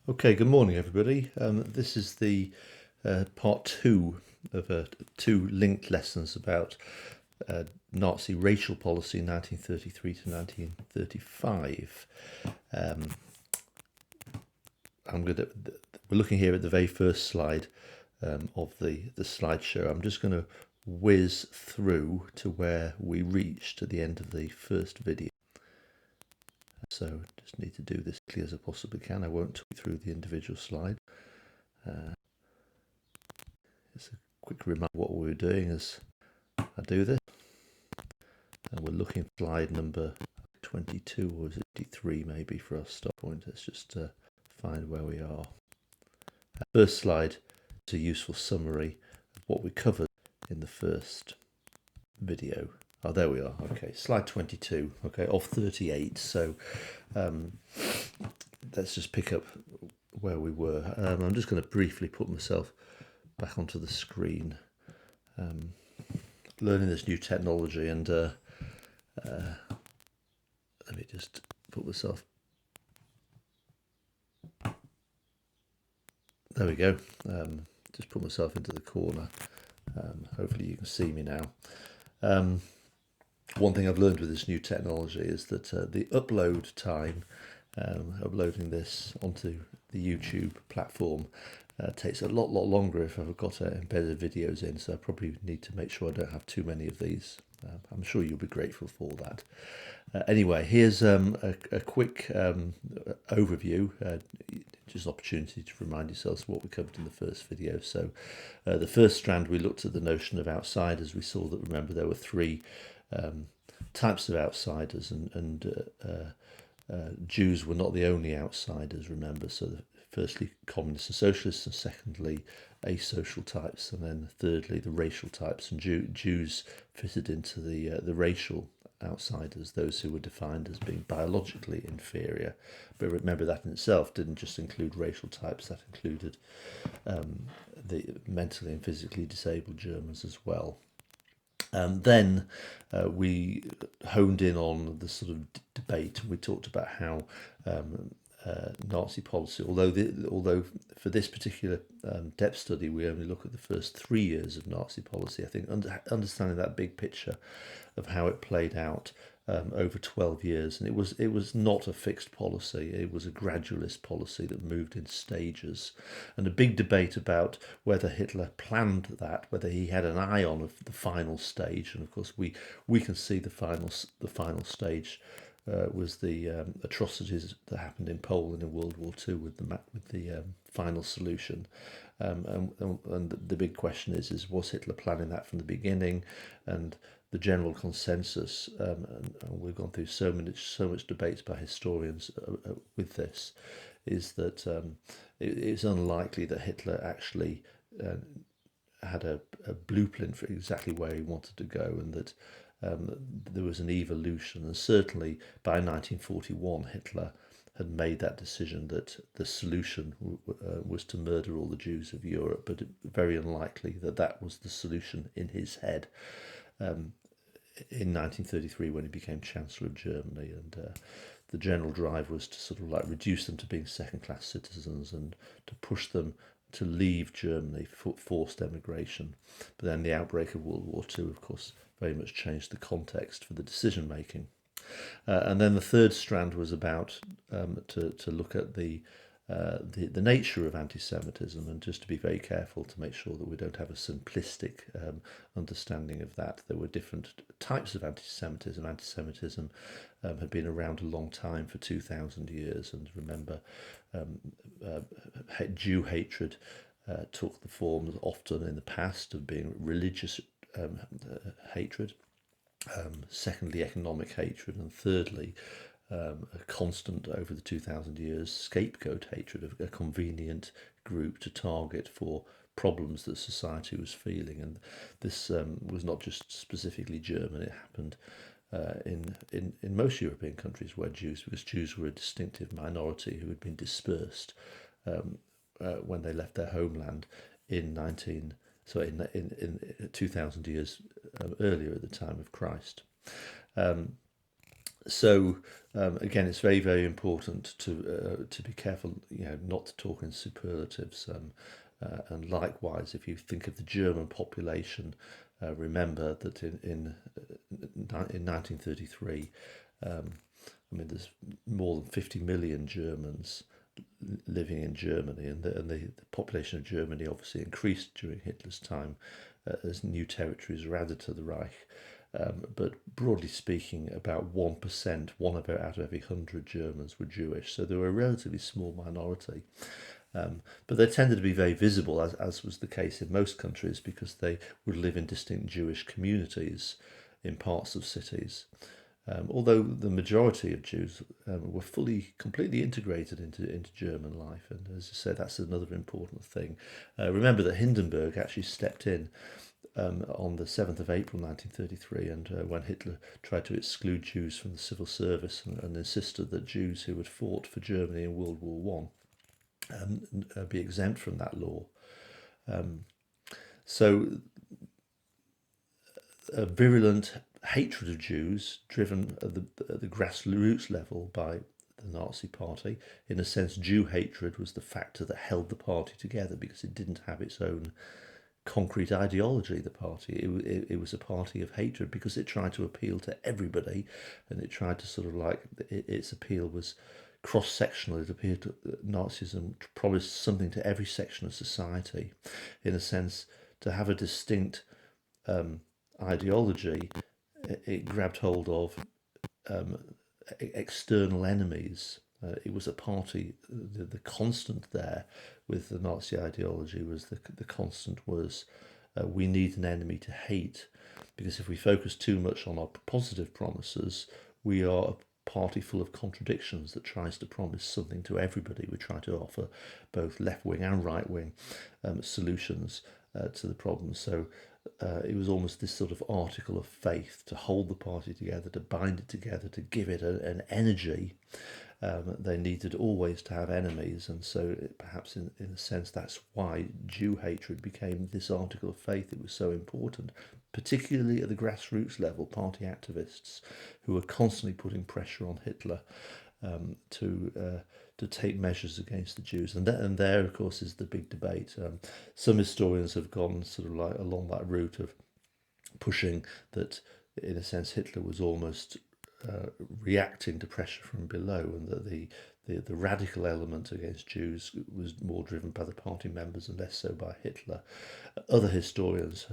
Okay, good morning, everybody. This is the part two of two linked lessons about Nazi racial policy in 1933 to 1935. We're looking here at the very first slide of the slideshow. I'm just going to whiz through to where we reached at the end of the first video. So just need to do this as clear as I possibly can. I won't talk through the individual slide. It's a quick reminder of what we were doing as I do this. And we're looking at slide number 22 or is it 23 maybe for our stop point. Let's just find where we are. First slide is a useful summary of what we covered in the first video. Oh, there we are. Okay, slide 22. Okay, of 38. So let's just pick up where we were. I'm just going to briefly put myself back onto the screen. Learning this new technology, and let me just put myself. There we go. Just put myself into the corner. Hopefully you can see me now. One thing I've learned with this new technology is that the upload time, uploading this onto the YouTube platform, takes a lot longer if I've got embedded videos in, so I probably need to make sure I don't have too many of these. I'm sure you'll be grateful for that. Anyway, here's a quick overview, just an opportunity to remind yourselves of what we covered in the first video. So the first strand, we looked at the notion of outsiders. We saw that, remember, there were three types of outsiders, and Jews were not the only outsiders, remember. So firstly, communists and socialists, and secondly, asocial types, and then thirdly, the racial types. And Jews fitted into the racial outsiders, those who were defined as being biologically inferior. But remember, that in itself didn't just include racial types, that included the mentally and physically disabled Germans as well. And then we honed in on the sort of debate, and we talked about how Nazi policy, although for this particular depth study we only look at the first 3 years of Nazi policy, I think understanding that big picture of how it played out over 12 years, and it was not a fixed policy. It was a gradualist policy that moved in stages, and a big debate about whether Hitler planned that, whether he had an eye on the final stage. And of course we can see the final stage was the atrocities that happened in Poland in World War II with the final solution. And the big question is was Hitler planning that from the beginning? And the general consensus, and we've gone through so much debates by historians with this, is that it's unlikely that Hitler actually had a blueprint for exactly where he wanted to go, and that there was an evolution. And certainly by 1941, Hitler had made that decision that the solution was to murder all the Jews of Europe, but very unlikely that that was the solution in his head in 1933 when he became Chancellor of Germany. And the general drive was to sort of like reduce them to being second-class citizens and to push them to leave Germany, forced emigration. But then the outbreak of World War II, of course, very much changed the context for the decision making. And then the third strand was about to look at the nature of anti-Semitism, and just to be very careful to make sure that we don't have a simplistic understanding of that. There were different types of anti-Semitism. Anti-Semitism had been around a long time, for 2,000 years, and remember, Jew hatred took the form often in the past of being religious hatred, secondly economic hatred, and thirdly a constant over the 2,000 years scapegoat hatred, of a convenient group to target for problems that society was feeling. And this was not just specifically German, it happened in most European countries where because Jews were a distinctive minority who had been dispersed when they left their homeland in 2,000 years earlier, at the time of Christ. So again, it's very, very important to be careful, not to talk in superlatives. And likewise, if you think of the German population, remember that in 1933, there's more than 50 million Germans living in Germany, and the population of Germany obviously increased during Hitler's time as new territories were added to the Reich. But broadly speaking, about 1%, one out of every 100 Germans were Jewish, so they were a relatively small minority. But they tended to be very visible, as was the case in most countries, because they would live in distinct Jewish communities in parts of cities. Although the majority of Jews were completely integrated into German life. And as I say, that's another important thing. Remember that Hindenburg actually stepped in on the 7th of April 1933, and when Hitler tried to exclude Jews from the civil service and insisted that Jews who had fought for Germany in World War One be exempt from that law. So a virulent hatred of Jews, driven at the grassroots level by the Nazi Party. In a sense, Jew hatred was the factor that held the party together, because it didn't have its own concrete ideology. The party, it was a party of hatred because it tried to appeal to everybody, and it tried to sort of its appeal was cross-sectional. It appeared to Nazism promised something to every section of society. In a sense, to have a distinct ideology, it grabbed hold of external enemies. It was a party, the constant there with the Nazi ideology was the constant was we need an enemy to hate, because if we focus too much on our positive promises, we are a party full of contradictions that tries to promise something to everybody. We try to offer both left-wing and right-wing solutions to the problem. So it was almost this sort of article of faith to hold the party together, to bind it together, to give it an energy. They needed always to have enemies, and so perhaps in a sense that's why Jew hatred became this article of faith. It was so important, particularly at the grassroots level, party activists who were constantly putting pressure on Hitler to take measures against the Jews. And there, of course, is the big debate. Some historians have gone sort of along that route of pushing that, in a sense, Hitler was almost reacting to pressure from below, and that the radical element against Jews was more driven by the party members and less so by Hitler. Other historians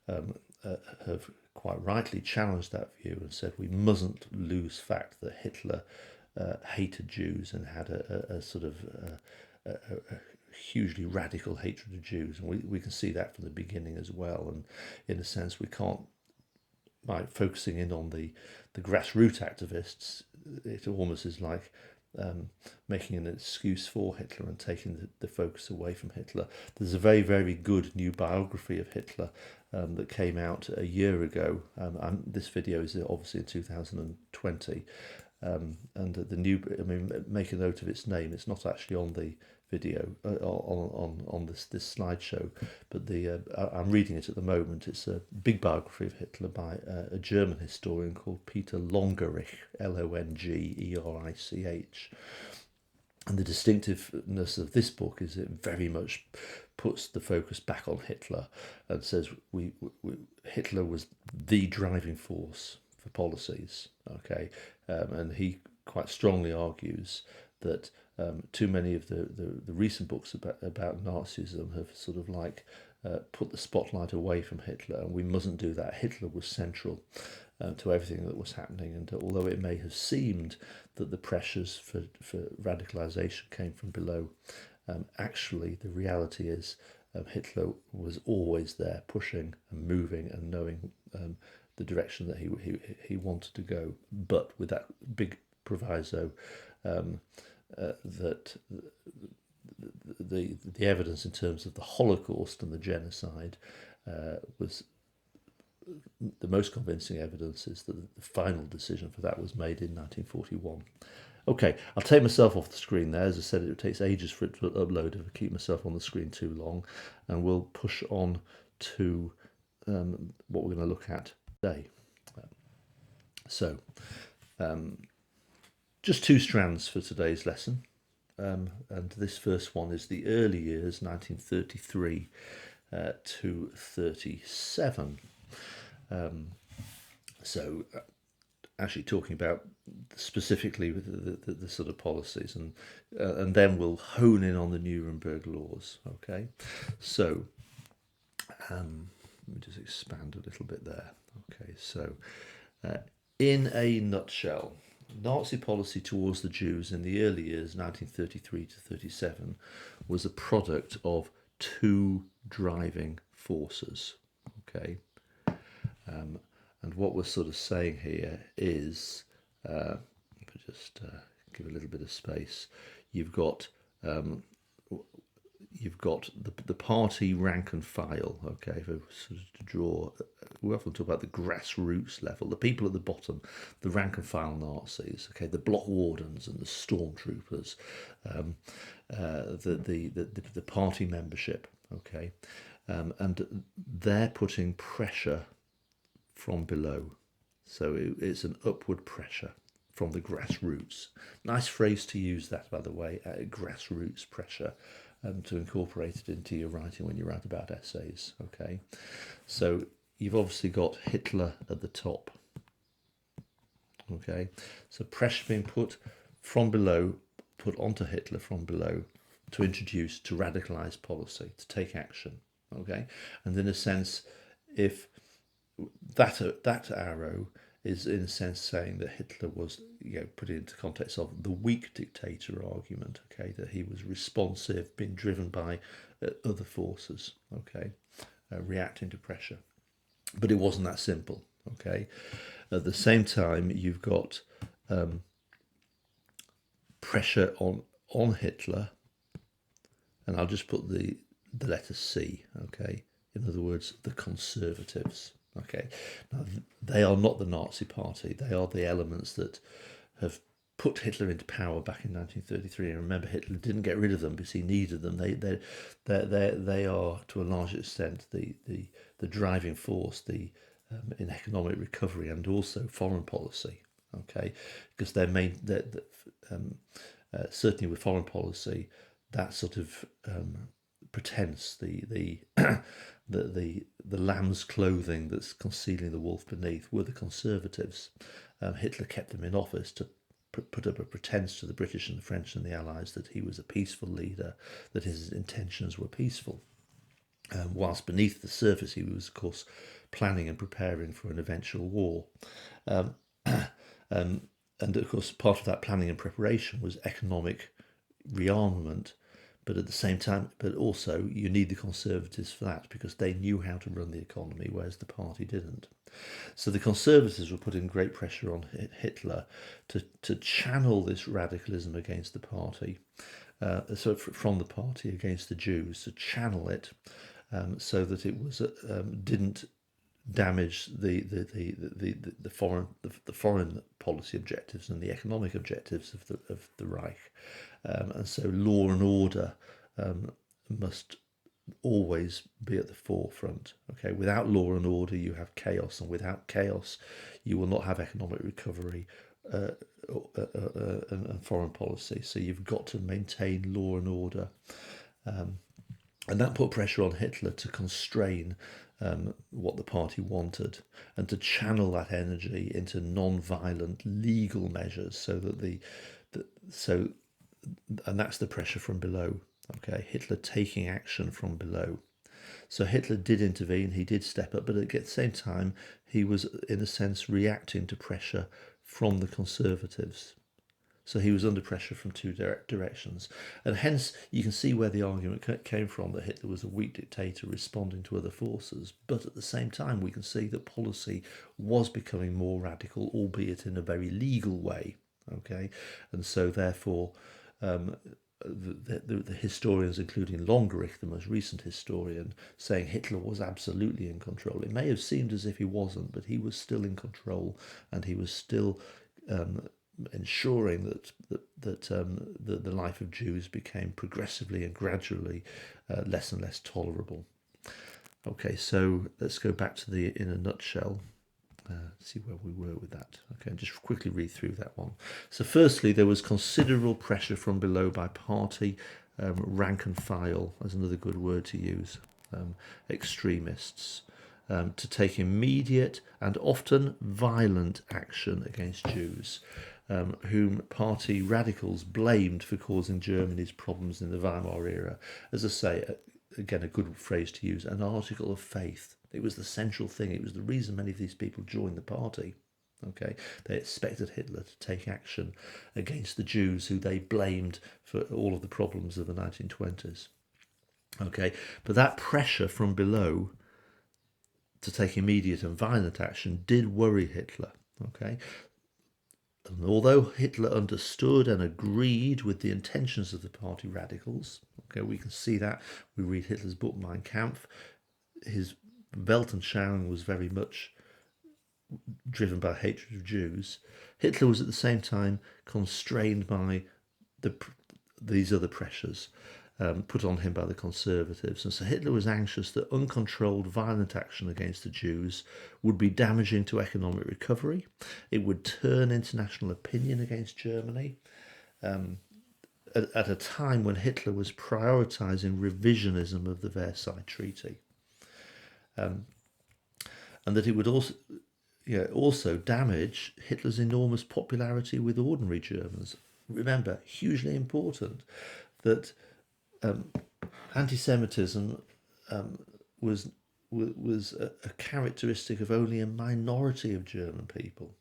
have quite rightly challenged that view and said we mustn't lose fact that Hitler hated Jews and had a sort of a hugely radical hatred of Jews, and we can see that from the beginning as well. And in a sense, we can't, by focusing in on the grassroots activists, it almost is like making an excuse for Hitler and taking the focus away from Hitler. There's a very, very good new biography of Hitler that came out a year ago. This video is obviously in 2020. And the new, make a note of its name. It's not actually on the video on this slideshow, but I'm reading it at the moment. It's a big biography of Hitler by a German historian called Peter Longerich, Longerich. And the distinctiveness of this book is it very much puts the focus back on Hitler and says Hitler was the driving force for policies. Okay, and he quite strongly argues that too many of the recent books about Nazism have sort of put the spotlight away from Hitler, and we mustn't do that. Hitler was central to everything that was happening, and although it may have seemed that the pressures for radicalisation came from below, actually the reality is Hitler was always there, pushing and moving and knowing the direction that he wanted to go, but with that big proviso that the evidence in terms of the Holocaust and the genocide was the most convincing evidence is that the final decision for that was made in 1941. Okay, I'll take myself off the screen there. As I said, it takes ages for it to upload if I keep myself on the screen too long, and we'll push on to what we're going to look at today. So, Just two strands for today's lesson. And this first one is the early years, 1933 to 37. So actually talking about specifically with the sort of policies, and then we'll hone in on the Nuremberg Laws. Okay, so let me just expand a little bit there. Okay, so in a nutshell, Nazi policy towards the Jews in the early years, 1933 to 37, was a product of two driving forces. Okay, and what we're sort of saying here is, just give a little bit of space. You've got the party rank and file. Okay, if I sort of to draw, we often talk about the grassroots level, the people at the bottom, the rank and file Nazis. Okay, the block wardens and the stormtroopers, the party membership. Okay, and they're putting pressure from below. So it's an upward pressure from the grassroots. Nice phrase to use that, by the way, grassroots pressure, to incorporate it into your writing when you write about essays. Okay, so you've obviously got Hitler at the top. Okay, so pressure being put from below, put onto Hitler from below to introduce, to radicalise policy, to take action. Okay, and in a sense, if that arrow is in a sense saying that Hitler was, put it into context of the weak dictator argument, okay, that he was responsive, being driven by other forces, okay, reacting to pressure. But it wasn't that simple, okay. At the same time, you've got pressure on Hitler, and I'll just put the letter C, okay, in other words, the conservatives. Okay, now they are not the Nazi Party. They are the elements that have put Hitler into power back in 1933. And remember, Hitler didn't get rid of them because he needed them. They are to a large extent the driving force in economic recovery and also foreign policy. Okay, because their main certainly with foreign policy, that sort of pretense, the lamb's clothing that's concealing the wolf beneath, were the conservatives. Hitler kept them in office to put up a pretense to the British and the French and the Allies that he was a peaceful leader, that his intentions were peaceful. Whilst beneath the surface he was, of course, planning and preparing for an eventual war. And of course, part of that planning and preparation was economic rearmament. But at the same time, but also you need the Conservatives for that because they knew how to run the economy, whereas the party didn't. So the Conservatives were putting great pressure on Hitler to channel this radicalism against the party, so from the party against the Jews, to channel it so that it was didn't damage the foreign policy objectives and the economic objectives of the Reich. And so law and order must always be at the forefront. Okay, without law and order, you have chaos, and without chaos, you will not have economic recovery and foreign policy. So you've got to maintain law and order, and that put pressure on Hitler to constrain what the party wanted and to channel that energy into non-violent legal measures, so that and that's the pressure from below. Okay, Hitler taking action from below. So Hitler did intervene, he did step up, but at the same time, he was, in a sense, reacting to pressure from the Conservatives. So he was under pressure from two directions. And hence, you can see where the argument came from, that Hitler was a weak dictator responding to other forces. But at the same time, we can see that policy was becoming more radical, albeit in a very legal way. Okay, and so therefore, the historians, including Longerich, the most recent historian, saying Hitler was absolutely in control. It may have seemed as if he wasn't, but he was still in control, and he was still ensuring that the life of Jews became progressively and gradually less and less tolerable. Okay, so let's go back to in a nutshell. see where we were with that. Okay, and just quickly read through that one. So firstly, there was considerable pressure from below by party, rank and file, as another good word to use, extremists, to take immediate and often violent action against Jews, whom party radicals blamed for causing Germany's problems in the Weimar era. As I say, again, a good phrase to use, an article of faith. It was the central thing. It was the reason many of these people joined the party. Okay, they expected Hitler to take action against the Jews who they blamed for all of the problems of the 1920s. Okay, but that pressure from below to take immediate and violent action did worry Hitler. Okay, and although Hitler understood and agreed with the intentions of the party radicals, okay, we can see that. We read Hitler's book Mein Kampf. His Weltanschauung was very much driven by hatred of Jews. Hitler was at the same time constrained by these other pressures put on him by the conservatives. And so Hitler was anxious that uncontrolled violent action against the Jews would be damaging to economic recovery. It would turn international opinion against Germany at a time when Hitler was prioritising revisionism of the Versailles Treaty. And that it would also damage Hitler's enormous popularity with ordinary Germans. Remember, hugely important that anti-Semitism was a characteristic of only a minority of German people.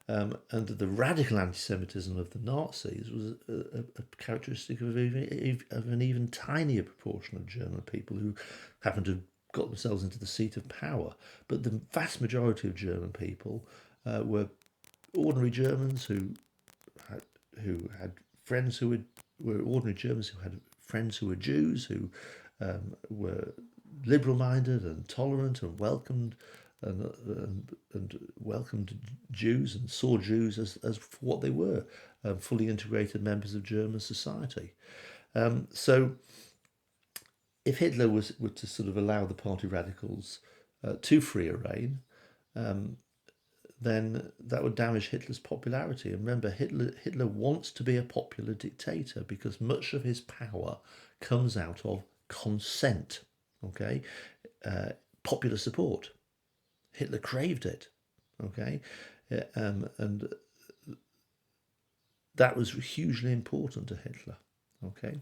And the radical anti-Semitism of the Nazis was a characteristic of an even tinier proportion of German people who happened to have got themselves into the seat of power. But the vast majority of German people were ordinary Germans who had friends who were ordinary Germans who had friends who were Jews, who were liberal-minded and tolerant and welcomed Jews and saw Jews as what they were, fully integrated members of German society. So if Hitler were to sort of allow the party radicals too free a rein, then that would damage Hitler's popularity. And remember, Hitler wants to be a popular dictator because much of his power comes out of consent, okay? Popular support. Hitler craved it, okay? And that was hugely important to Hitler, okay?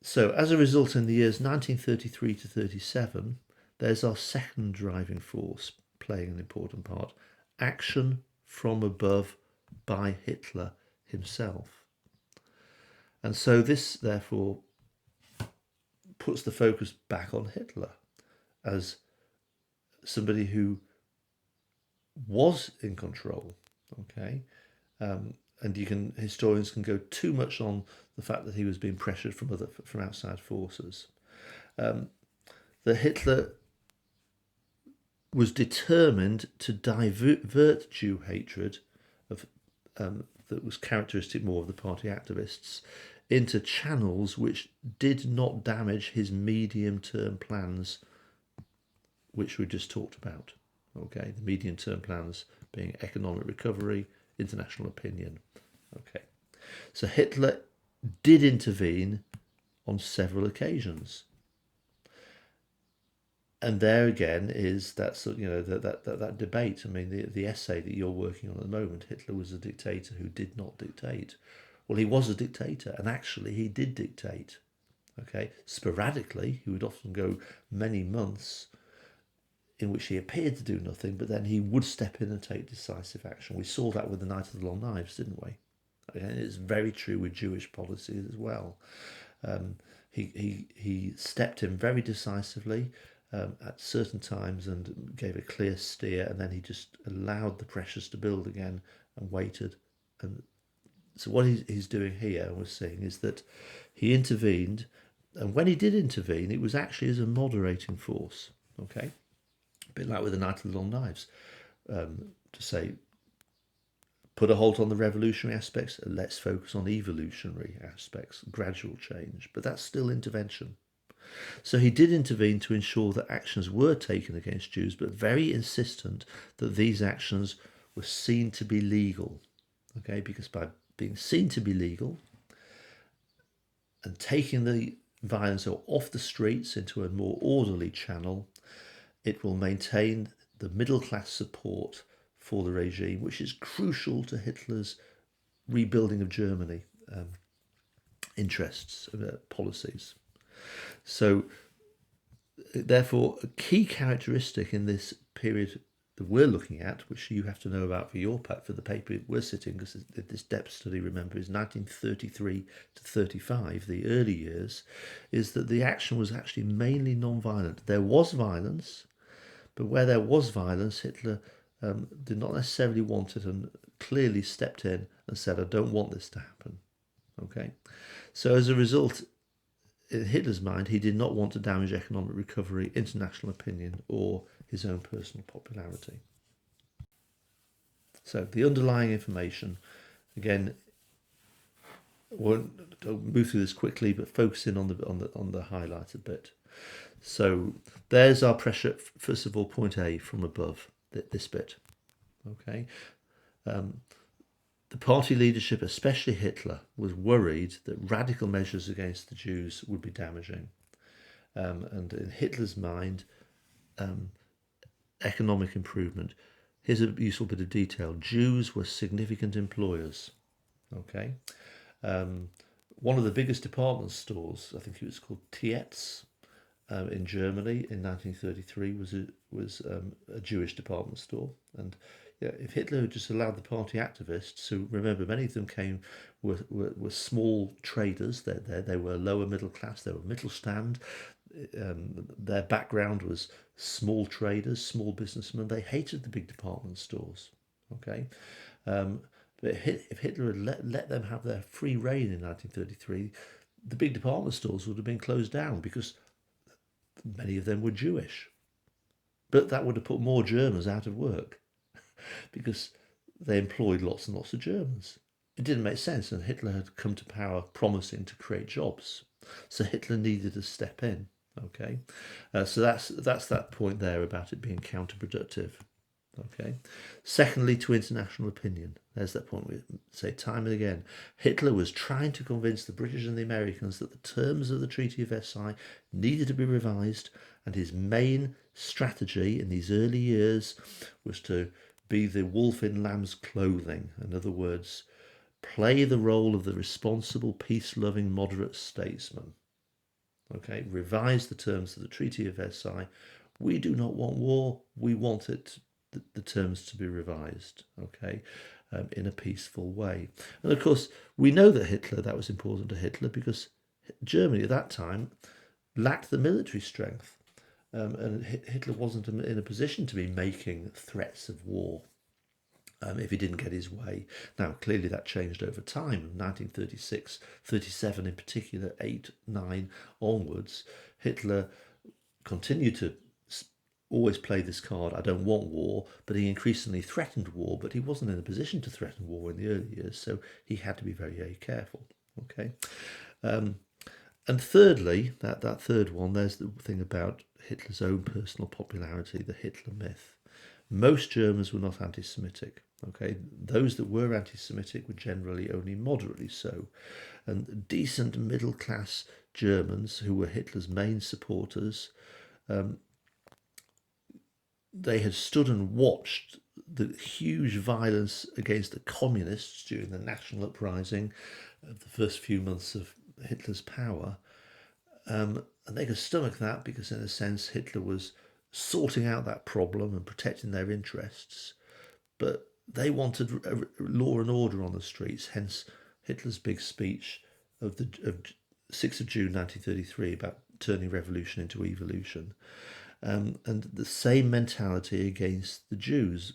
So as a result, in the years 1933 to 37, there's our second driving force playing an important part: action from above by Hitler himself. And so this, therefore, puts the focus back on Hitler as somebody who was in control, okay? And historians can go too much on the fact that he was being pressured from outside forces. That Hitler was determined to divert Jew hatred that was characteristic more of the party activists into channels which did not damage his medium-term plans, which we just talked about. Okay, the medium-term plans being economic recovery, international opinion. Okay, so Hitler did intervene on several occasions. And there again is that that debate. I mean, the essay that you're working on at the moment, Hitler was a dictator who did not dictate. Well, he was a dictator, and actually he did dictate. Okay, sporadically, he would often go many months in which he appeared to do nothing, but then he would step in and take decisive action. We saw that with the Night of the Long Knives, didn't we? And it's very true with Jewish policies as well. He stepped in very decisively at certain times and gave a clear steer, and then he just allowed the pressures to build again and waited. And so what he's doing here, we're seeing, is that he intervened, and when he did intervene, it was actually as a moderating force. Okay, a bit like with the Night of the Long Knives, to say, put a halt on the revolutionary aspects, let's focus on evolutionary aspects, gradual change. But that's still intervention. So he did intervene to ensure that actions were taken against Jews, but very insistent that these actions were seen to be legal. Okay, because by being seen to be legal and taking the violence off the streets into a more orderly channel, it will maintain the middle class support for the regime, which is crucial to Hitler's rebuilding of Germany interests, policies. So, therefore, a key characteristic in this period that we're looking at, which you have to know about for the paper we're sitting, because this depth study, remember, is 1933 to 35, the early years, is that the action was actually mainly non-violent. There was violence, but where there was violence, Hitler did not necessarily want it and clearly stepped in and said, I don't want this to happen. Okay, so as a result, in Hitler's mind, he did not want to damage economic recovery, international opinion, or his own personal popularity. So the underlying information, again, I'll move through this quickly, but focus in on the highlighted bit. So there's our pressure. First of all, point A from above, this bit. Okay. The party leadership, especially Hitler, was worried that radical measures against the Jews would be damaging. And in Hitler's mind, economic improvement. Here's a useful bit of detail. Jews were significant employers. Okay. One of the biggest department stores, I think it was called Tietz, in Germany in 1933 was a Jewish department store. And yeah, if Hitler had just allowed the party activists, who, remember, many of them were small traders, they were lower middle class, they were Mittelstand, their background was small traders, small businessmen. They hated the big department stores. Okay, but if Hitler had let them have their free reign in 1933, the big department stores would have been closed down because many of them were Jewish. But that would have put more Germans out of work because they employed lots and lots of Germans. It didn't make sense, and Hitler had come to power promising to create jobs. So Hitler needed to step in. Okay, so that's that point there about it being counterproductive. Okay. Secondly, to international opinion. There's that point we say time and again. Hitler was trying to convince the British and the Americans that the terms of the Treaty of Versailles needed to be revised, and his main strategy in these early years was to be the wolf in lamb's clothing. In other words, play the role of the responsible, peace-loving, moderate statesman. Okay, revise the terms of the Treaty of Versailles. We do not want war. We want the terms to be revised. Okay, in a peaceful way. And of course, we know that was important to Hitler because Germany at that time lacked the military strength, and Hitler wasn't in a position to be making threats of war. If he didn't get his way. Now, clearly that changed over time. 1936, 37 in particular, 8, 9 onwards, Hitler continued to always play this card, I don't want war, but he increasingly threatened war, but he wasn't in a position to threaten war in the early years, so he had to be very, very careful. Okay. And thirdly, that third one, there's the thing about Hitler's own personal popularity, the Hitler myth. Most Germans were not anti-Semitic. Okay, those that were anti-Semitic were generally only moderately so, and decent middle-class Germans who were Hitler's main supporters, they had stood and watched the huge violence against the communists during the national uprising of the first few months of Hitler's power, and they could stomach that because, in a sense, Hitler was sorting out that problem and protecting their interests, but they wanted law and order on the streets, hence Hitler's big speech of 6th of June 1933 about turning revolution into evolution. And the same mentality against the Jews.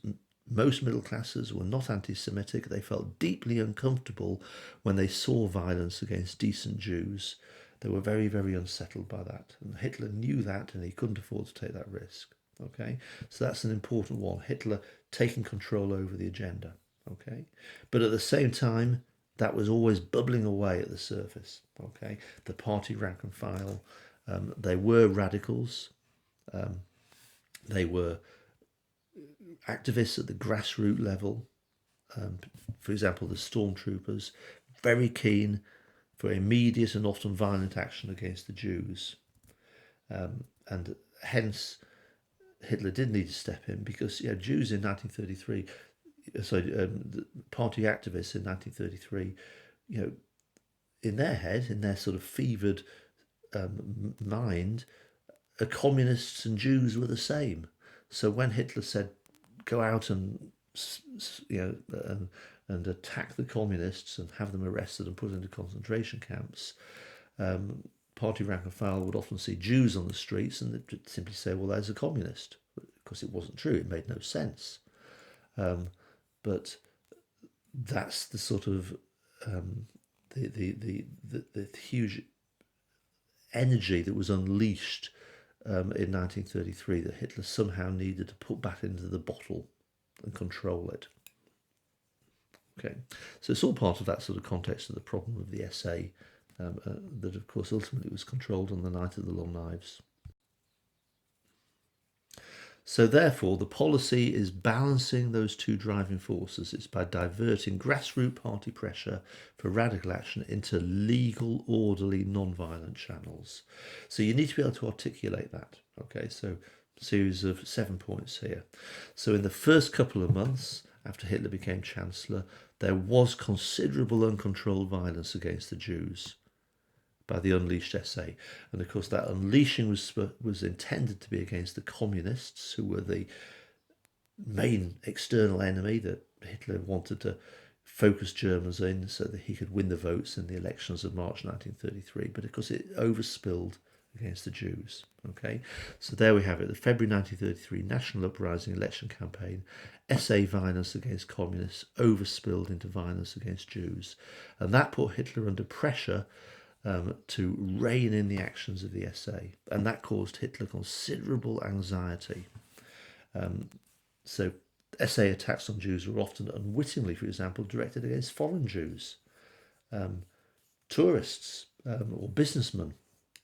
Most middle classes were not anti-Semitic. They felt deeply uncomfortable when they saw violence against decent Jews. They were very, very unsettled by that. And Hitler knew that, and he couldn't afford to take that risk. Okay, so that's an important one. Hitler taking control over the agenda. Okay, but at the same time, that was always bubbling away at the surface. Okay, the party rank and file They were radicals. They were activists at the grassroots level. For example, the stormtroopers, very keen for immediate and often violent action against the Jews. And hence, Hitler did need to step in because Jews in 1933, the party activists in 1933, in their head, in their sort of fevered mind, communists and Jews were the same. So when Hitler said, "Go out and and attack the communists and have them arrested and put into concentration camps," party rank and file would often see Jews on the streets and they'd simply say, "Well, there's a communist." Because it wasn't true, it made no sense. But that's the sort of the huge energy that was unleashed in 1933 that Hitler somehow needed to put back into the bottle and control it. Okay, so it's all part of that sort of context of the problem of the SA that, of course, ultimately was controlled on the night of the Long Knives. So therefore, the policy is balancing those two driving forces. It's by diverting grassroots party pressure for radical action into legal, orderly, non-violent channels. So you need to be able to articulate that. Okay, so a series of 7 points here. So in the first couple of months after Hitler became Chancellor, there was considerable uncontrolled violence against the Jews by the unleashed SA. And of course that unleashing was intended to be against the communists, who were the main external enemy that Hitler wanted to focus Germans in so that he could win the votes in the elections of March 1933. But of course it overspilled against the Jews. Okay, so there we have it, the February 1933 National Uprising election campaign. SA violence against communists overspilled into violence against Jews. And that put Hitler under pressure to rein in the actions of the SA, and that caused Hitler considerable anxiety. So SA attacks on Jews were often unwittingly, for example, directed against foreign Jews, tourists or businessmen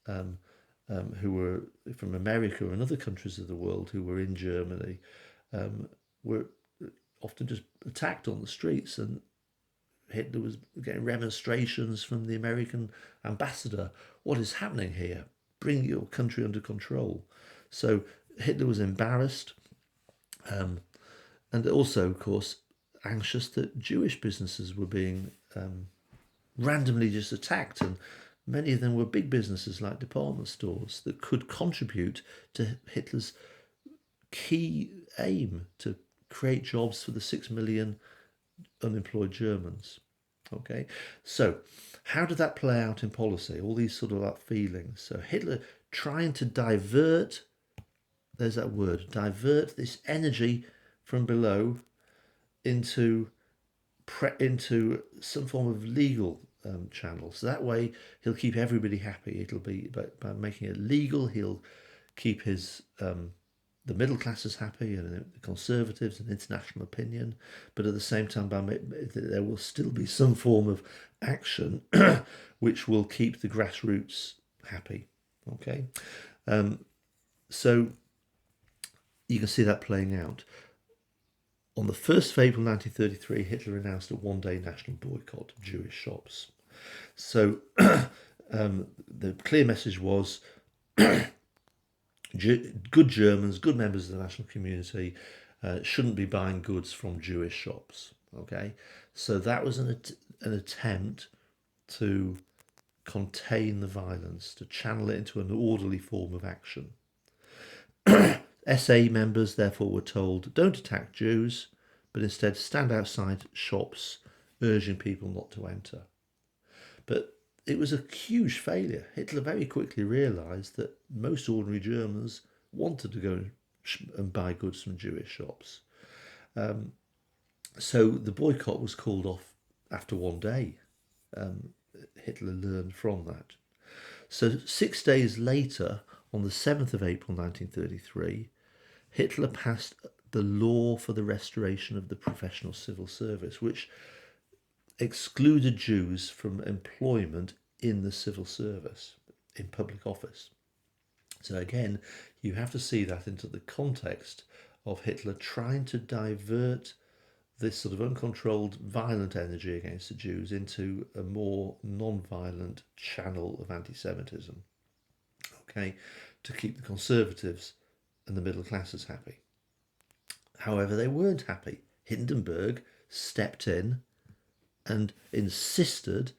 who were from America and other countries of the world who were in Germany were often just attacked on the streets, and Hitler was getting remonstrations from the American ambassador. What is happening here? Bring your country under control. So Hitler was embarrassed and also, of course, anxious that Jewish businesses were being randomly just attacked, and many of them were big businesses like department stores that could contribute to Hitler's key aim to create jobs for the 6 million unemployed Germans. Okay, so how did that play out in policy? All these sort of feelings. So Hitler trying to divert, there's that word, divert this energy from below into some form of legal channel. So that way he'll keep everybody happy. It'll be by making it legal, he'll keep his the middle classes happy and the conservatives and international opinion, but at the same time there will still be some form of action which will keep the grassroots happy. Okay, so you can see that playing out. On the 1st of April 1933, Hitler announced a one-day national boycott of Jewish shops. So the clear message was good Germans, good members of the national community shouldn't be buying goods from Jewish shops. Okay, so that was an attempt to contain the violence, to channel it into an orderly form of action. SA members therefore were told, don't attack Jews, but instead stand outside shops urging people not to enter. But it was a huge failure. Hitler very quickly realised that most ordinary Germans wanted to go and buy goods from Jewish shops. So the boycott was called off after one day. Hitler learned from that. So 6 days later, on the 7th of April 1933, Hitler passed the law for the restoration of the professional civil service, which excluded Jews from employment in the civil service, in public office. So again, you have to see that into the context of Hitler trying to divert this sort of uncontrolled violent energy against the Jews into a more non-violent channel of anti-Semitism, okay, to keep the conservatives and the middle classes happy. However, they weren't happy. Hindenburg stepped in and insisted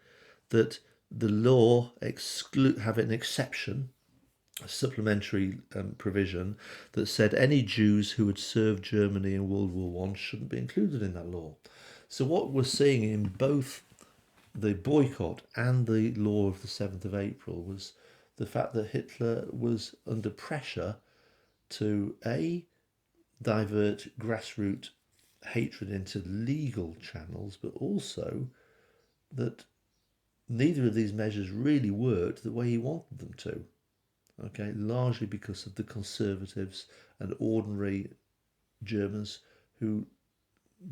that the law have an exception, a supplementary provision that said any Jews who had served Germany in World War I shouldn't be included in that law. So what we're seeing in both the boycott and the law of the 7th of April was the fact that Hitler was under pressure to divert grassroots hatred into legal channels, but also that neither of these measures really worked the way he wanted them to. Okay, largely because of the conservatives and ordinary Germans who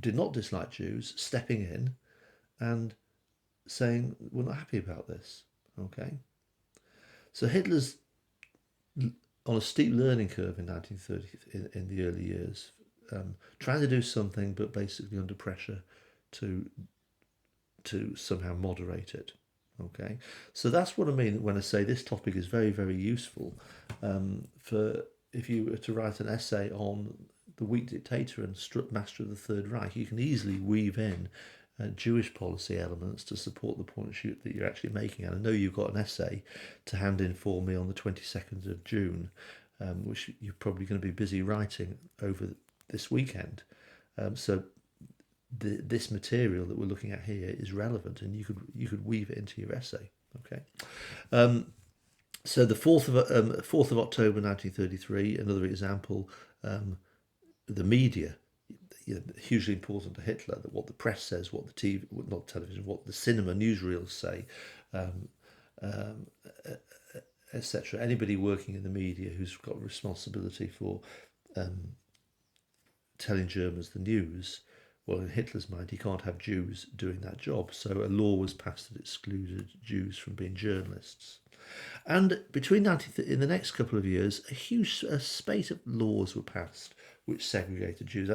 did not dislike Jews stepping in and saying, we're not happy about this. Okay, so Hitler's on a steep learning curve in 1930, in the early years, trying to do something, but basically under pressure to somehow moderate it. Okay, so that's what I mean when I say this topic is very, very useful for if you were to write an essay on the weak dictator and master of the Third Reich. You can easily weave in Jewish policy elements to support the point that you're actually making. And I know you've got an essay to hand in for me on the 22nd of June, which you're probably going to be busy writing over this weekend. So this material that we're looking at here is relevant, and you could weave it into your essay. Okay, so the 4th of October 1933, another example, the media, hugely important to Hitler, that what the press says, what the TV, not television, what the cinema newsreels say, etc. Anybody working in the media who's got responsibility for telling Germans the news, well, in Hitler's mind, he can't have Jews doing that job. So a law was passed that excluded Jews from being journalists. And in the next couple of years, a huge spate of laws were passed which segregated Jews.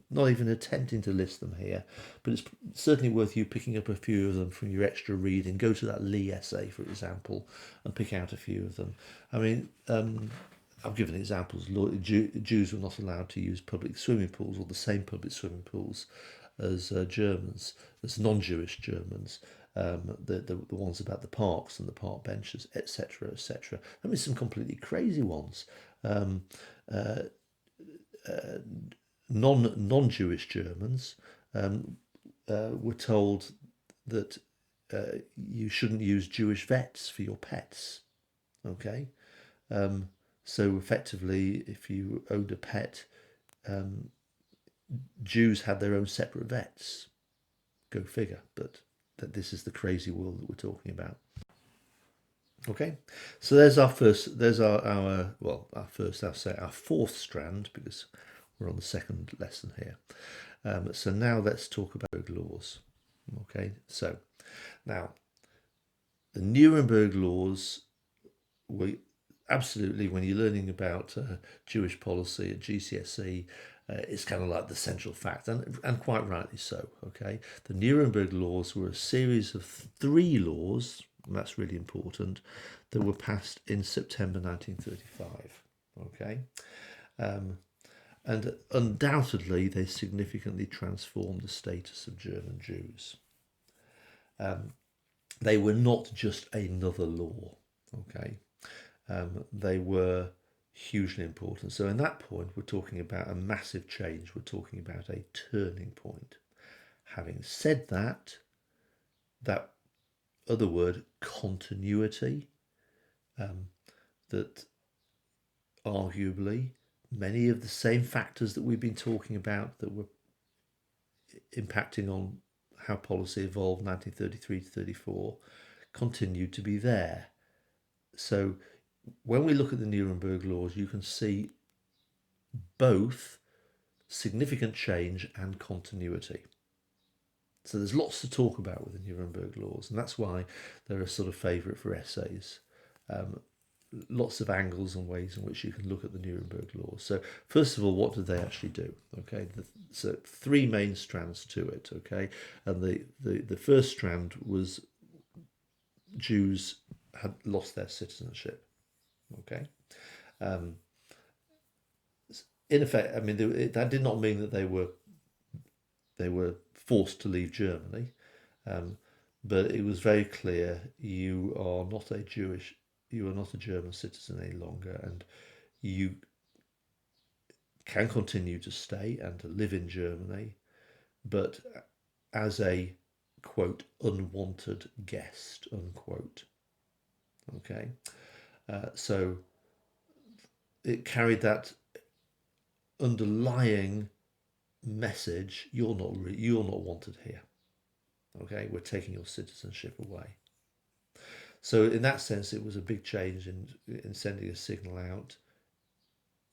Not even attempting to list them here, but it's certainly worth you picking up a few of them from your extra reading. Go to that Lee essay, for example, and pick out a few of them. I mean, I've given examples. Jews were not allowed to use public swimming pools, or the same public swimming pools as Germans, as non-Jewish Germans. The ones about the parks and the park benches, etc., etc. I mean, some completely crazy ones. Non-Jewish Germans were told that you shouldn't use Jewish vets for your pets. Okay, so effectively, if you owned a pet, Jews had their own separate vets. Go figure. But that this is the crazy world that we're talking about. Okay, so there's our first. There's our first. I'll say our fourth strand, because we're on the second lesson here. So now let's talk about laws. Okay, so now the Nuremberg Laws were absolutely, when you're learning about Jewish policy at GCSE, it's kind of like the central fact, and quite rightly so. Okay, the Nuremberg Laws were a series of 3 laws, and that's really important, that were passed in September 1935. Okay. And undoubtedly, they significantly transformed the status of German Jews. They were not just another law, okay? They were hugely important. So in that point, we're talking about a massive change. We're talking about a turning point. Having said that, that other word, continuity, that arguably many of the same factors that we've been talking about that were impacting on how policy evolved 1933 to 34 continued to be there. So when we look at the Nuremberg Laws, you can see both significant change and continuity. So there's lots to talk about with the Nuremberg Laws, and that's why they're a sort of favourite for essays. lots of angles and ways in which you can look at the Nuremberg Laws. So first of all, what did they actually do? Okay, so three main strands to it. Okay, and the first strand was Jews had lost their citizenship. Okay, in effect, I mean that did not mean that they were forced to leave Germany, but it was very clear you are not a German citizen any longer, and you can continue to stay and to live in Germany, but as a quote unwanted guest unquote. Okay, so it carried that underlying message: you're not wanted here. Okay, we're taking your citizenship away. So in that sense, it was a big change in sending a signal out.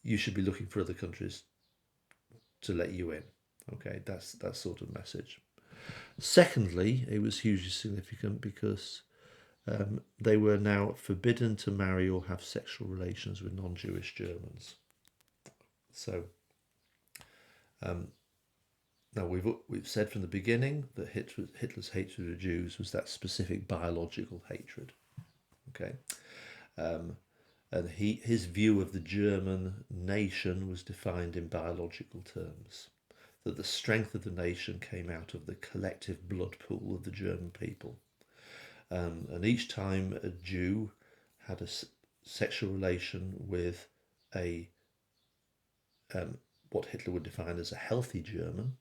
You should be looking for other countries to let you in. Okay, that's that sort of message. Secondly, it was hugely significant because they were now forbidden to marry or have sexual relations with non-Jewish Germans. So now we've said from the beginning that Hitler's hatred of Jews was that specific biological hatred. Okay, and his view of the German nation was defined in biological terms. That the strength of the nation came out of the collective blood pool of the German people. And each time a Jew had a sexual relation with a what Hitler would define as a healthy German,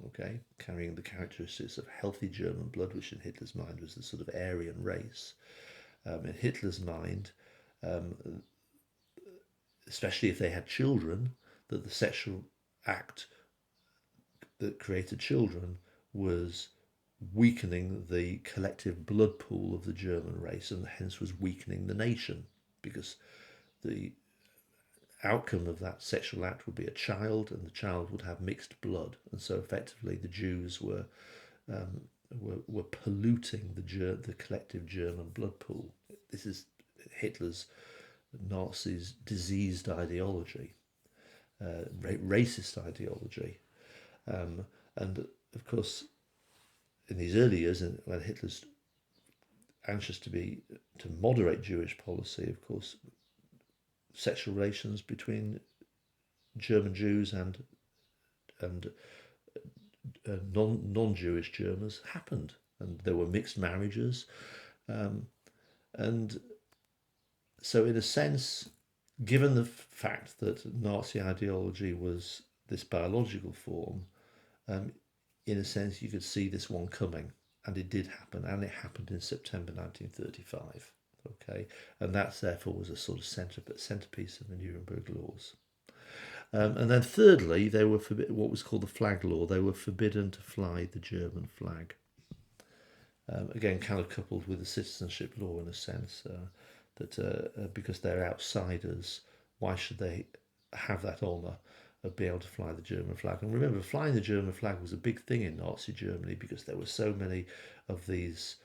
okay, carrying the characteristics of healthy German blood, which in Hitler's mind was the sort of Aryan race. In Hitler's mind, especially if they had children, that the sexual act that created children was weakening the collective blood pool of the German race, and hence was weakening the nation, because the outcome of that sexual act would be a child, and the child would have mixed blood, and so effectively the Jews were polluting the collective German blood pool. This is Hitler's Nazis' diseased ideology, racist ideology, and of course, in these early years, when Hitler's anxious to moderate Jewish policy, of course, sexual relations between German Jews and non-Jewish Germans happened, and there were mixed marriages, and so in a sense, given the fact that Nazi ideology was this biological form, in a sense you could see this one coming, and it did happen, and it happened in September 1935. Okay, and that therefore was a sort of centerpiece of the Nuremberg Laws. And then thirdly, they were what was called the Flag Law. They were forbidden to fly the German flag. Again, kind of coupled with the citizenship law in a sense, that because they're outsiders, why should they have that honour of being able to fly the German flag? And remember, flying the German flag was a big thing in Nazi Germany because there were so many of these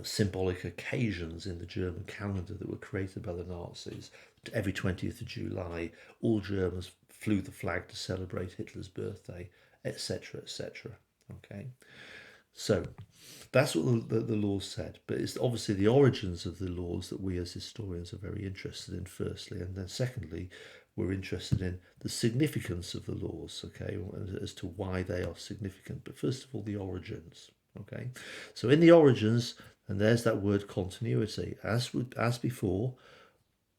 symbolic occasions in the German calendar that were created by the Nazis. Every 20th of July, all Germans flew the flag to celebrate Hitler's birthday, etc., etc. Okay, so that's what the laws said. But it's obviously the origins of the laws that we as historians are very interested in, firstly, and then secondly, we're interested in the significance of the laws, okay, as to why they are significant. But first of all, the origins. Okay, so in the origins, and there's that word continuity. As before,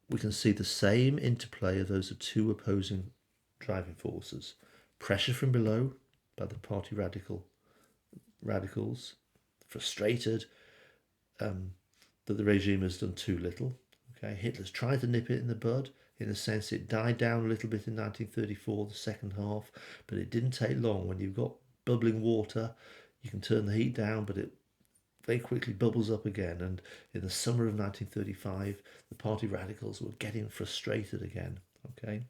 we can see the same interplay of those two opposing driving forces: pressure from below by the party radicals, frustrated that the regime has done too little. Okay, Hitler's tried to nip it in the bud. In a sense, it died down a little bit in 1934, the second half, but it didn't take long. When you've got bubbling water, you can turn the heat down, but it very quickly bubbles up again. And in the summer of 1935, the party radicals were getting frustrated again. Okay,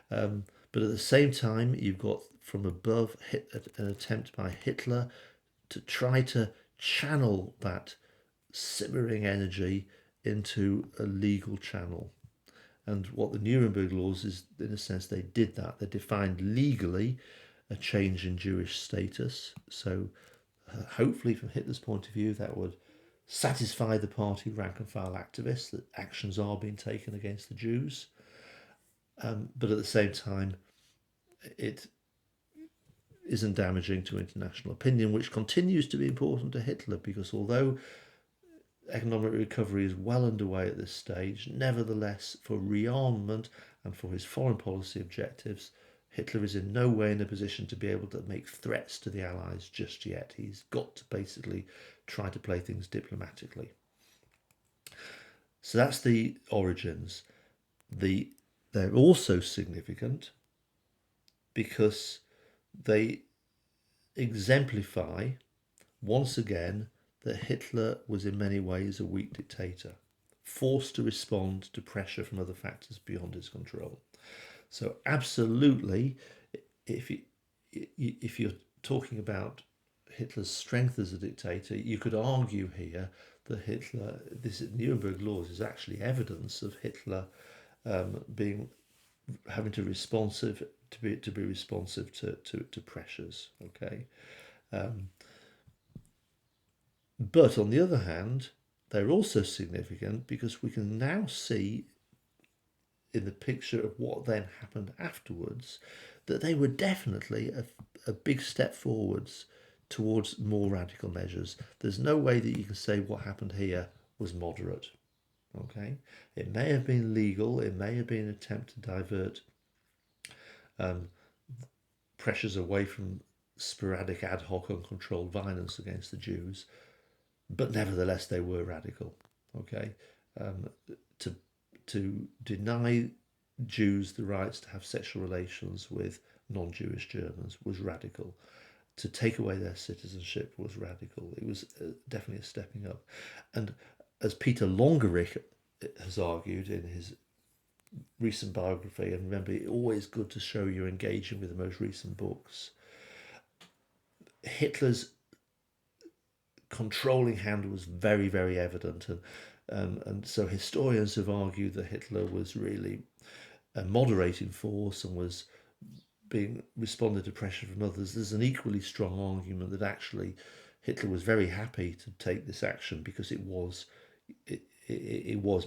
but at the same time, you've got from above an attempt by Hitler to try to channel that simmering energy into a legal channel. And what the Nuremberg Laws is, in a sense, they did that. They defined legally a change in Jewish status. So hopefully from Hitler's point of view, that would satisfy the party rank and file activists that actions are being taken against the Jews. But at the same time, it isn't damaging to international opinion, which continues to be important to Hitler, because although economic recovery is well underway at this stage, nevertheless, for rearmament and for his foreign policy objectives, Hitler is in no way in a position to be able to make threats to the Allies just yet. He's got to basically try to play things diplomatically. So that's the origins. They're also significant because they exemplify, once again, that Hitler was in many ways a weak dictator, forced to respond to pressure from other factors beyond his control. So absolutely, if you're talking about Hitler's strength as a dictator, you could argue here that Hitler, this Nuremberg Laws is actually evidence of Hitler having to be responsive to pressures. Okay. But on the other hand, they're also significant because we can now see in the picture of what then happened afterwards that they were definitely a big step forwards towards more radical measures. There's no way that you can say what happened here was moderate. Okay, it may have been legal, it may have been an attempt to divert pressures away from sporadic, ad hoc, uncontrolled violence against the Jews, but nevertheless they were radical. Okay, to deny Jews the rights to have sexual relations with non-Jewish Germans was radical. To take away their citizenship was radical. It was definitely a stepping up. And as Peter Longerich has argued in his recent biography, and remember, it's always good to show you're engaging with the most recent books, Hitler's controlling hand was very, very evident. And so historians have argued that Hitler was really a moderating force and was being responded to pressure from others. There's an equally strong argument that actually Hitler was very happy to take this action because it was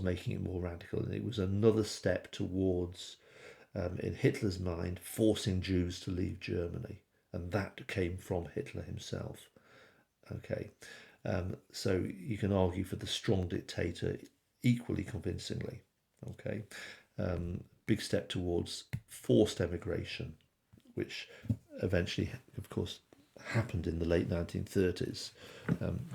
making it more radical, and it was another step towards, in Hitler's mind, forcing Jews to leave Germany, and that came from Hitler himself. Okay, so you can argue for the strong dictator equally convincingly. Okay, big step towards forced emigration, which eventually, of course, happened in the late 1930s,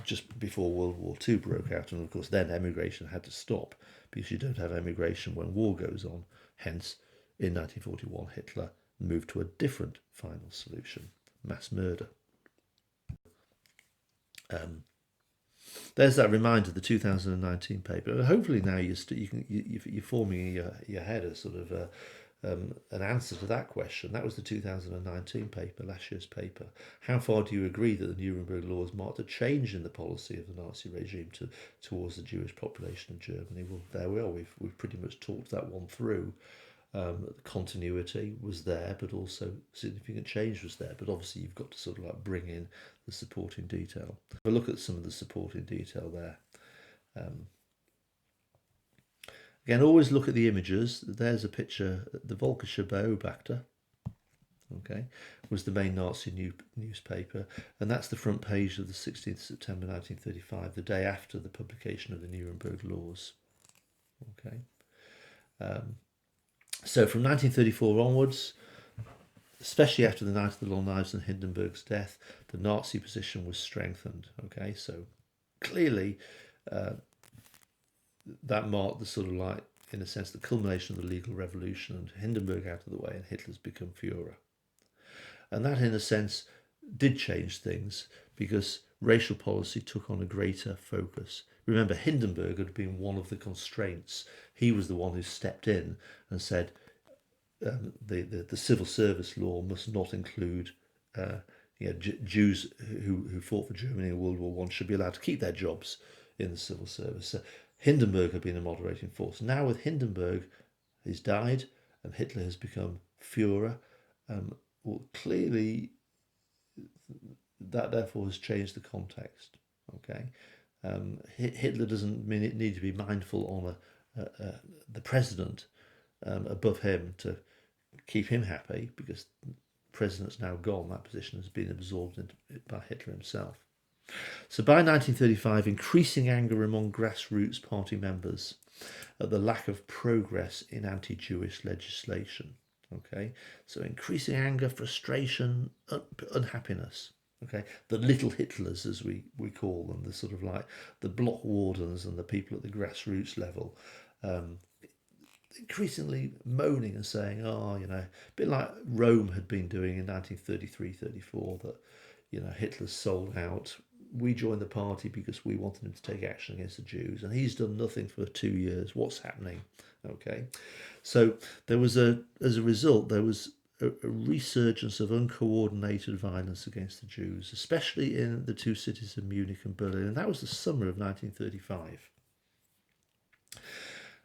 just before World War II broke out. And of course, then emigration had to stop because you don't have emigration when war goes on. Hence, in 1941, Hitler moved to a different final solution: mass murder. There's that reminder, the 2019 paper. Hopefully now you're forming in your head a sort of an answer to that question. That was the 2019 paper, last year's paper. How far do you agree that the Nuremberg Laws marked a change in the policy of the Nazi regime towards the Jewish population of Germany? Well, there we are. We've pretty much talked that one through. Continuity was there, but also significant change was there. But obviously you've got to sort of like bring in the supporting detail. We'll look at some of the supporting detail there. Again, always look at the images. There's a picture. The Volkische Beobachter, okay, was the main Nazi newspaper, and that's the front page of the 16th September 1935, the day after the publication of the Nuremberg Laws. Okay. So from 1934 onwards, especially after the Night of the Long Knives and Hindenburg's death, the Nazi position was strengthened. Okay, so clearly that marked the sort of like, in a sense, the culmination of the legal revolution, and Hindenburg out of the way and Hitler's become Führer. And that, in a sense, did change things because racial policy took on a greater focus. Remember, Hindenburg had been one of the constraints. He was the one who stepped in and said the civil service law must not include Jews who fought for Germany in World War I should be allowed to keep their jobs in the civil service. So Hindenburg had been a moderating force. Now with Hindenburg, he's died and Hitler has become Führer. Well, clearly that therefore has changed the context. Okay, Hitler doesn't need to be mindful on the president above him to keep him happy, because the president's now gone. That position has been absorbed by Hitler himself. So by 1935, increasing anger among grassroots party members at the lack of progress in anti-Jewish legislation. Okay, so increasing anger, frustration, unhappiness. Okay, the little Hitlers, as we call them, the sort of like the block wardens and the people at the grassroots level, increasingly moaning and saying, oh, a bit like Rome had been doing in 1933-34, that, Hitler's sold out. We joined the party because we wanted him to take action against the Jews, and he's done nothing for 2 years. What's happening? Okay, so there was as a result, there was a resurgence of uncoordinated violence against the Jews, especially in the two cities of Munich and Berlin, and that was the summer of 1935.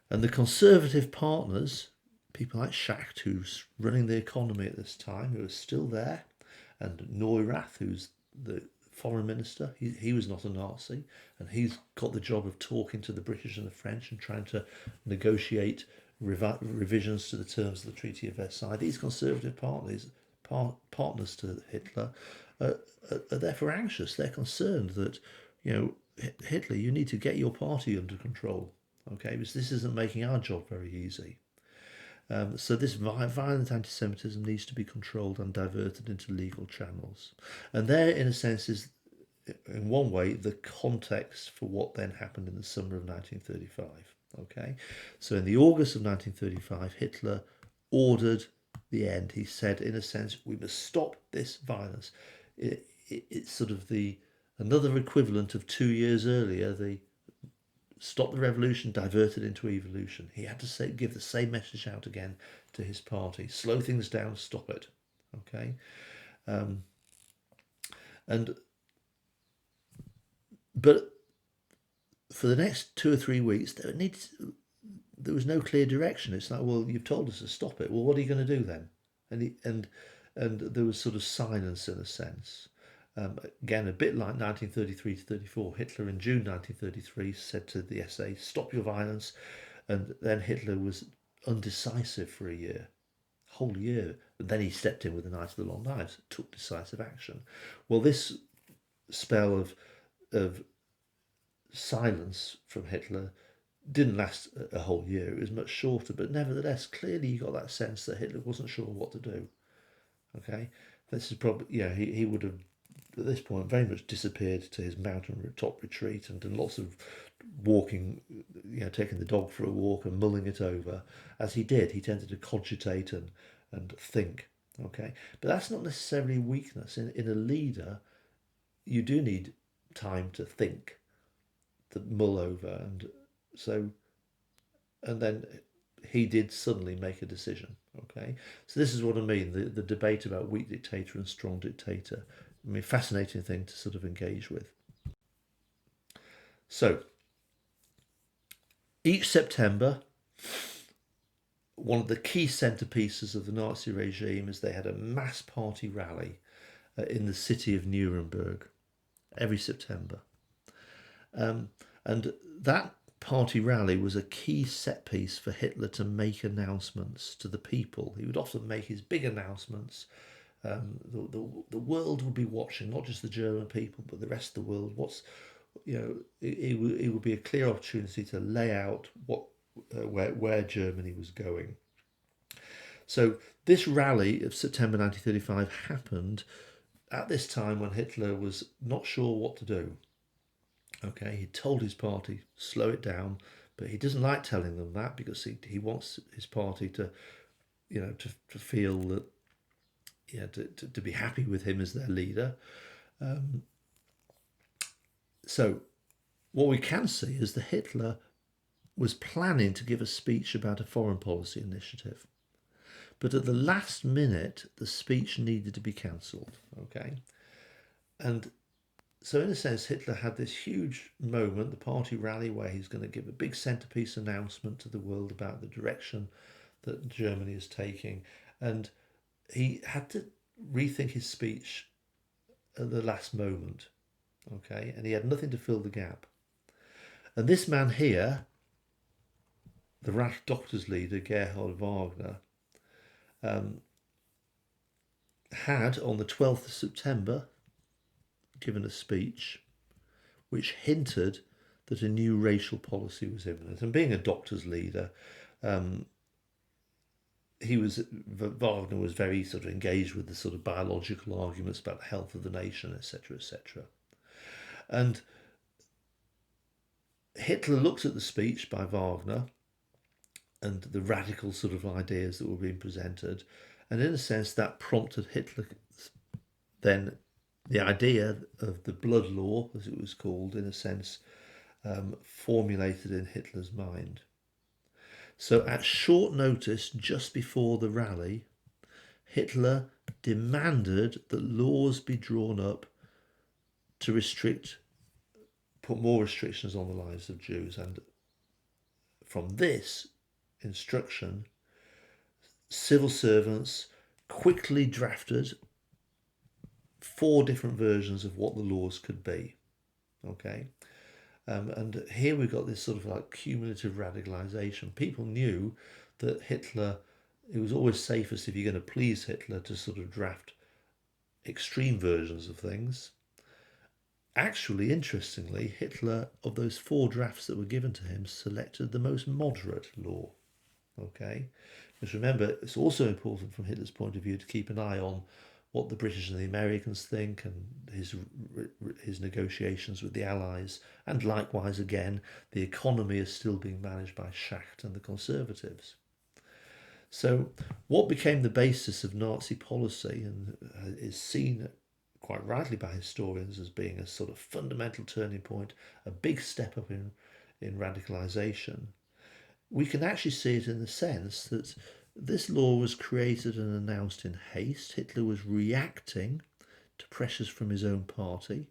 And the conservative partners, people like Schacht, who's running the economy at this time, who is still there, and Neurath, who's the foreign minister, he was not a Nazi, and he's got the job of talking to the British and the French and trying to negotiate revisions to the terms of the Treaty of Versailles. These conservative partners to Hitler are therefore anxious. They're concerned that, Hitler, you need to get your party under control, okay, because this isn't making our job very easy. So this violent anti-Semitism needs to be controlled and diverted into legal channels. And there, in a sense, is, in one way, the context for what then happened in the summer of 1935. Okay, so in the August of 1935, Hitler ordered the end. He said, in a sense, we must stop this violence. It's sort of another equivalent of 2 years earlier, the stop the revolution, divert it into evolution. He had to give the same message out again to his party. Slow things down, stop it. Okay? But for the next 2 or 3 weeks, there was no clear direction. It's like, well, you've told us to stop it. Well, what are you going to do then? And there was sort of silence in a sense. Again, a bit like 1933-34, Hitler in June 1933 said to the SA, stop your violence. And then Hitler was undecisive for a whole year. And then he stepped in with the Night of the Long Knives, took decisive action. Well, this spell of silence from Hitler didn't last a whole year. It was much shorter, but nevertheless, clearly you got that sense that Hitler wasn't sure what to do. Okay, this is probably, he would have, at this point, very much disappeared to his mountain top retreat and done lots of walking, taking the dog for a walk and mulling it over. As he did, he tended to cogitate and think. Okay, but that's not necessarily weakness. In a leader, you do need time to think, to mull over, and then he did suddenly make a decision. Okay, so this is what I mean, the debate about weak dictator and strong dictator. I mean, fascinating thing to sort of engage with. So each September, one of the key centerpieces of the Nazi regime is they had a mass party rally in the city of Nuremberg every September. And that party rally was a key set piece for Hitler to make announcements to the people. He would often make his big announcements. The world would be watching, not just the German people, but the rest of the world. It would be a clear opportunity to lay out where Germany was going. So this rally of September 1935 happened at this time when Hitler was not sure what to do. Okay, he told his party, slow it down, but he doesn't like telling them that because he wants his party to feel that, to be happy with him as their leader. So what we can see is that Hitler was planning to give a speech about a foreign policy initiative. But at the last minute, the speech needed to be cancelled. Okay, and So in a sense, Hitler had this huge moment, the party rally, where he's going to give a big centerpiece announcement to the world about the direction that Germany is taking. And he had to rethink his speech at the last moment, okay? And he had nothing to fill the gap. And this man here, the Reich Doctors leader, Gerhard Wagner, had on the 12th of September given a speech which hinted that a new racial policy was imminent. And being a doctor's leader, Wagner was very sort of engaged with the sort of biological arguments about the health of the nation, etc., etc. And Hitler looked at the speech by Wagner and the radical sort of ideas that were being presented, and in a sense that prompted Hitler then the idea of the blood law, as it was called, in a sense, formulated in Hitler's mind. So at short notice, just before the rally, Hitler demanded that laws be drawn up to put more restrictions on the lives of Jews. And from this instruction, civil servants quickly drafted 4 different versions of what the laws could be. Okay. And here we've got this sort of like cumulative radicalization. People knew that Hitler, it was always safest if you're going to please Hitler to sort of draft extreme versions of things. Actually, interestingly, Hitler, of those 4 drafts that were given to him, selected the most moderate law. Okay? Because remember, it's also important from Hitler's point of view to keep an eye on what the British and the Americans think, and his negotiations with the Allies, and likewise again, the economy is still being managed by Schacht and the Conservatives. So what became the basis of Nazi policy, and is seen quite rightly by historians as being a sort of fundamental turning point, a big step up in radicalisation, we can actually see it in the sense that this law was created and announced in haste. Hitler was reacting to pressures from his own party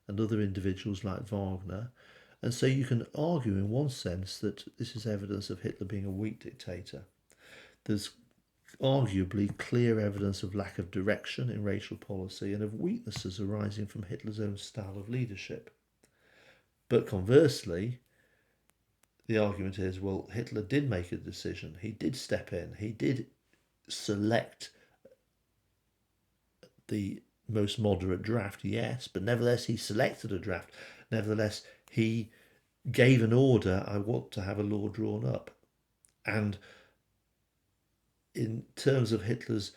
and other individuals like Wagner. And so you can argue in one sense that this is evidence of Hitler being a weak dictator. There's arguably clear evidence of lack of direction in racial policy and of weaknesses arising from Hitler's own style of leadership. But conversely, the argument is, well, Hitler did make a decision. He did step in. He did select the most moderate draft, yes, but nevertheless he selected a draft. Nevertheless, he gave an order, I want to have a law drawn up. And in terms of Hitler's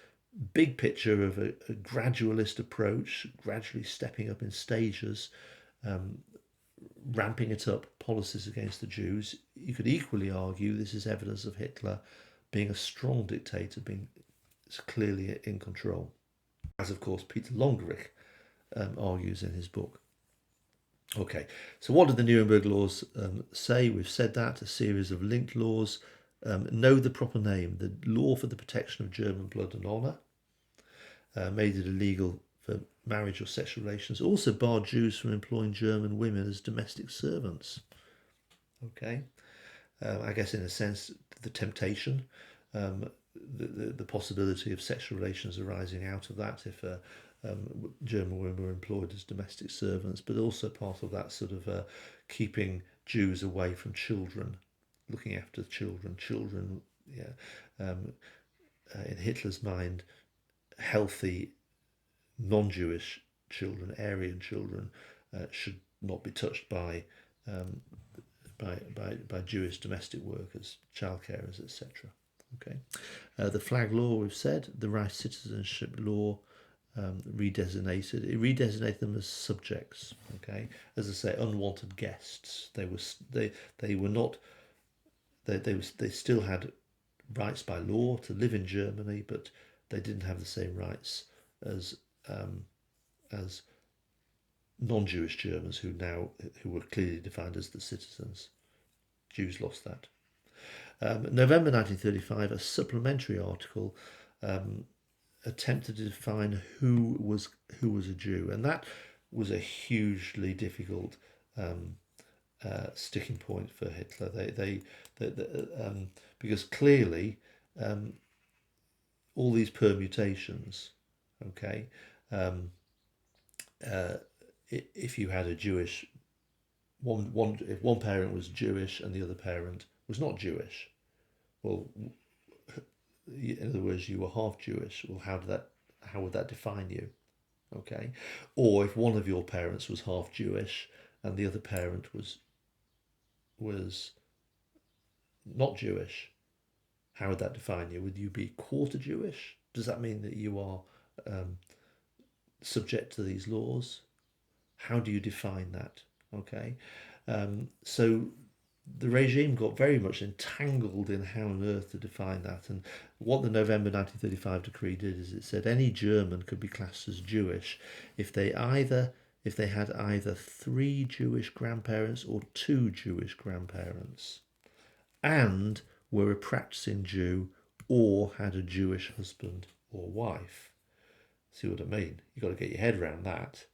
big picture of a gradualist approach, gradually stepping up in stages, ramping it up, policies against the Jews, you could equally argue this is evidence of Hitler being a strong dictator, being clearly in control, as of course Peter Longerich argues in his book. Okay, so what did the Nuremberg Laws say? We've said that, a series of linked laws. Know the proper name, the Law for the Protection of German Blood and Honour, made it illegal for marriage or sexual relations, also barred Jews from employing German women as domestic servants. Okay, I guess in a sense the temptation, the possibility of sexual relations arising out of that if German women were employed as domestic servants, but also part of that sort of keeping Jews away from children, looking after children, in Hitler's mind, healthy non-Jewish children, Aryan children, should not be touched by Jewish domestic workers, child carers, etc. Okay, the flag law, we've said, the Reich citizenship law, redesignated. It redesignated them as subjects. Okay, as I say, unwanted guests. They were not. They still had rights by law to live in Germany, but they didn't have the same rights as non-Jewish Germans who were clearly defined as the citizens. Jews lost that. November 1935, a supplementary article attempted to define who was a Jew, and that was a hugely difficult sticking point for Hitler. Because clearly all these permutations, okay, if you had a Jewish if one parent was Jewish and the other parent was not Jewish, well, in other words, you were half Jewish. Well, how would that define you? Okay, or if one of your parents was half Jewish and the other parent was not Jewish, how would that define you? Would you be quarter Jewish? Does that mean that you are subject to these laws? How do you define that? Okay, so the regime got very much entangled in how on earth to define that. And what the November 1935 decree did is it said any German could be classed as Jewish if they had either 3 Jewish grandparents or 2 Jewish grandparents, and were a practicing Jew or had a Jewish husband or wife. See what I mean? You've got to get your head around that.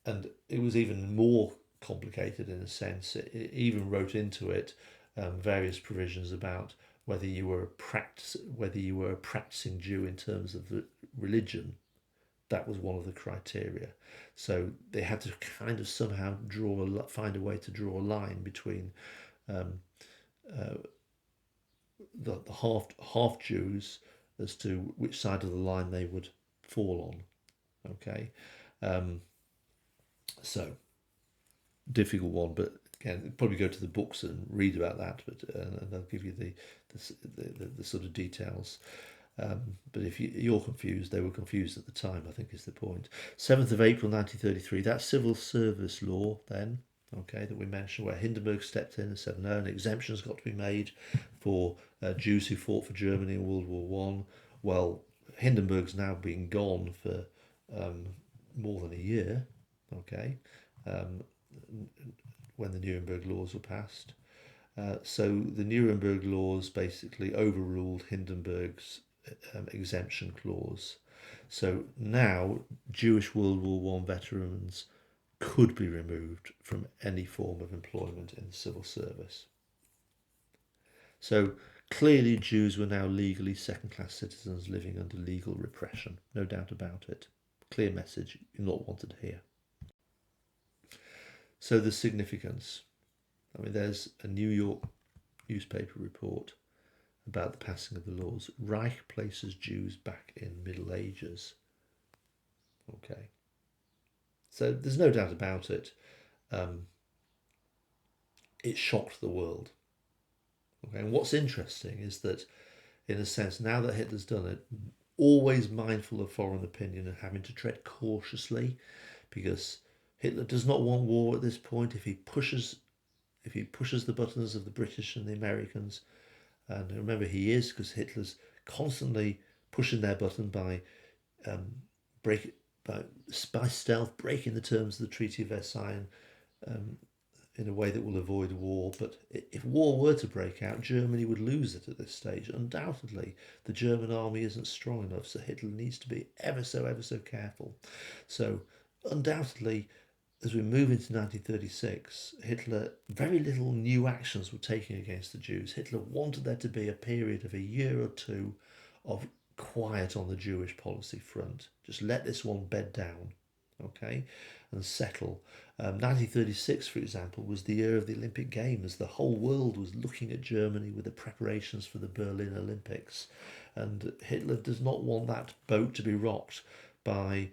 And it was even more complicated in a sense. It even wrote into it various provisions about whether you were a practicing Jew in terms of the religion. That was one of the criteria. So they had to kind of somehow find a way to draw a line between the half Jews as to which side of the line they would fall on. Okay, so difficult one, but again, probably go to the books and read about that. But and they'll give you the sort of details. But if you're confused, they were confused at the time, I think is the point. 7th of April 1933, that civil service law then, okay, that we mentioned, where Hindenburg stepped in and said, no, an exemption's got to be made for Jews who fought for Germany in World War One. Well, Hindenburg's now been gone for more than a year, okay, when the Nuremberg Laws were passed. So the Nuremberg Laws basically overruled Hindenburg's exemption clause. So now Jewish World War One veterans could be removed from any form of employment in the civil service. So clearly Jews were now legally second-class citizens living under legal repression, no doubt about it. Clear message you're not wanted to hear. So the significance. I mean, there's a New York newspaper report about the passing of the laws. Reich places Jews back in Middle Ages. Okay. So there's no doubt about it. It shocked the world. Okay. And what's interesting is that, in a sense, now that Hitler's done it, always mindful of foreign opinion and having to tread cautiously, because Hitler does not want war at this point. If he pushes the buttons of the British and the Americans, and remember he is, because Hitler's constantly pushing their button by stealth, breaking the terms of the Treaty of Versailles in a way that will avoid war. But if war were to break out, Germany would lose it at this stage. Undoubtedly, the German army isn't strong enough, so Hitler needs to be ever so careful. So undoubtedly, as we move into 1936, Hitler, very little new actions were taken against the Jews. Hitler wanted there to be a period of a year or two of quiet on the Jewish policy front. Just let this one bed down, okay, and settle. 1936, for example, was the year of the Olympic Games. The whole world was looking at Germany with the preparations for the Berlin Olympics. And Hitler does not want that boat to be rocked by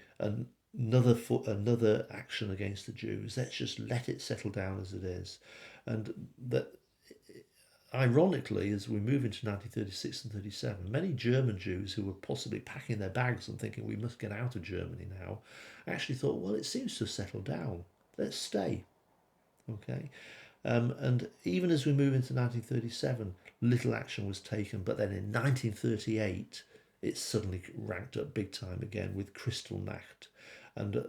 another action against the Jews. Let's just let it settle down as it is. And that, ironically, as we move into 1936 and 37, many German Jews who were possibly packing their bags and thinking we must get out of Germany now, actually thought, well, it seems to have settled down. Let's stay. Okay. And even as we move into 1937, little action was taken. But then in 1938, it suddenly ranked up big time again with Kristallnacht. And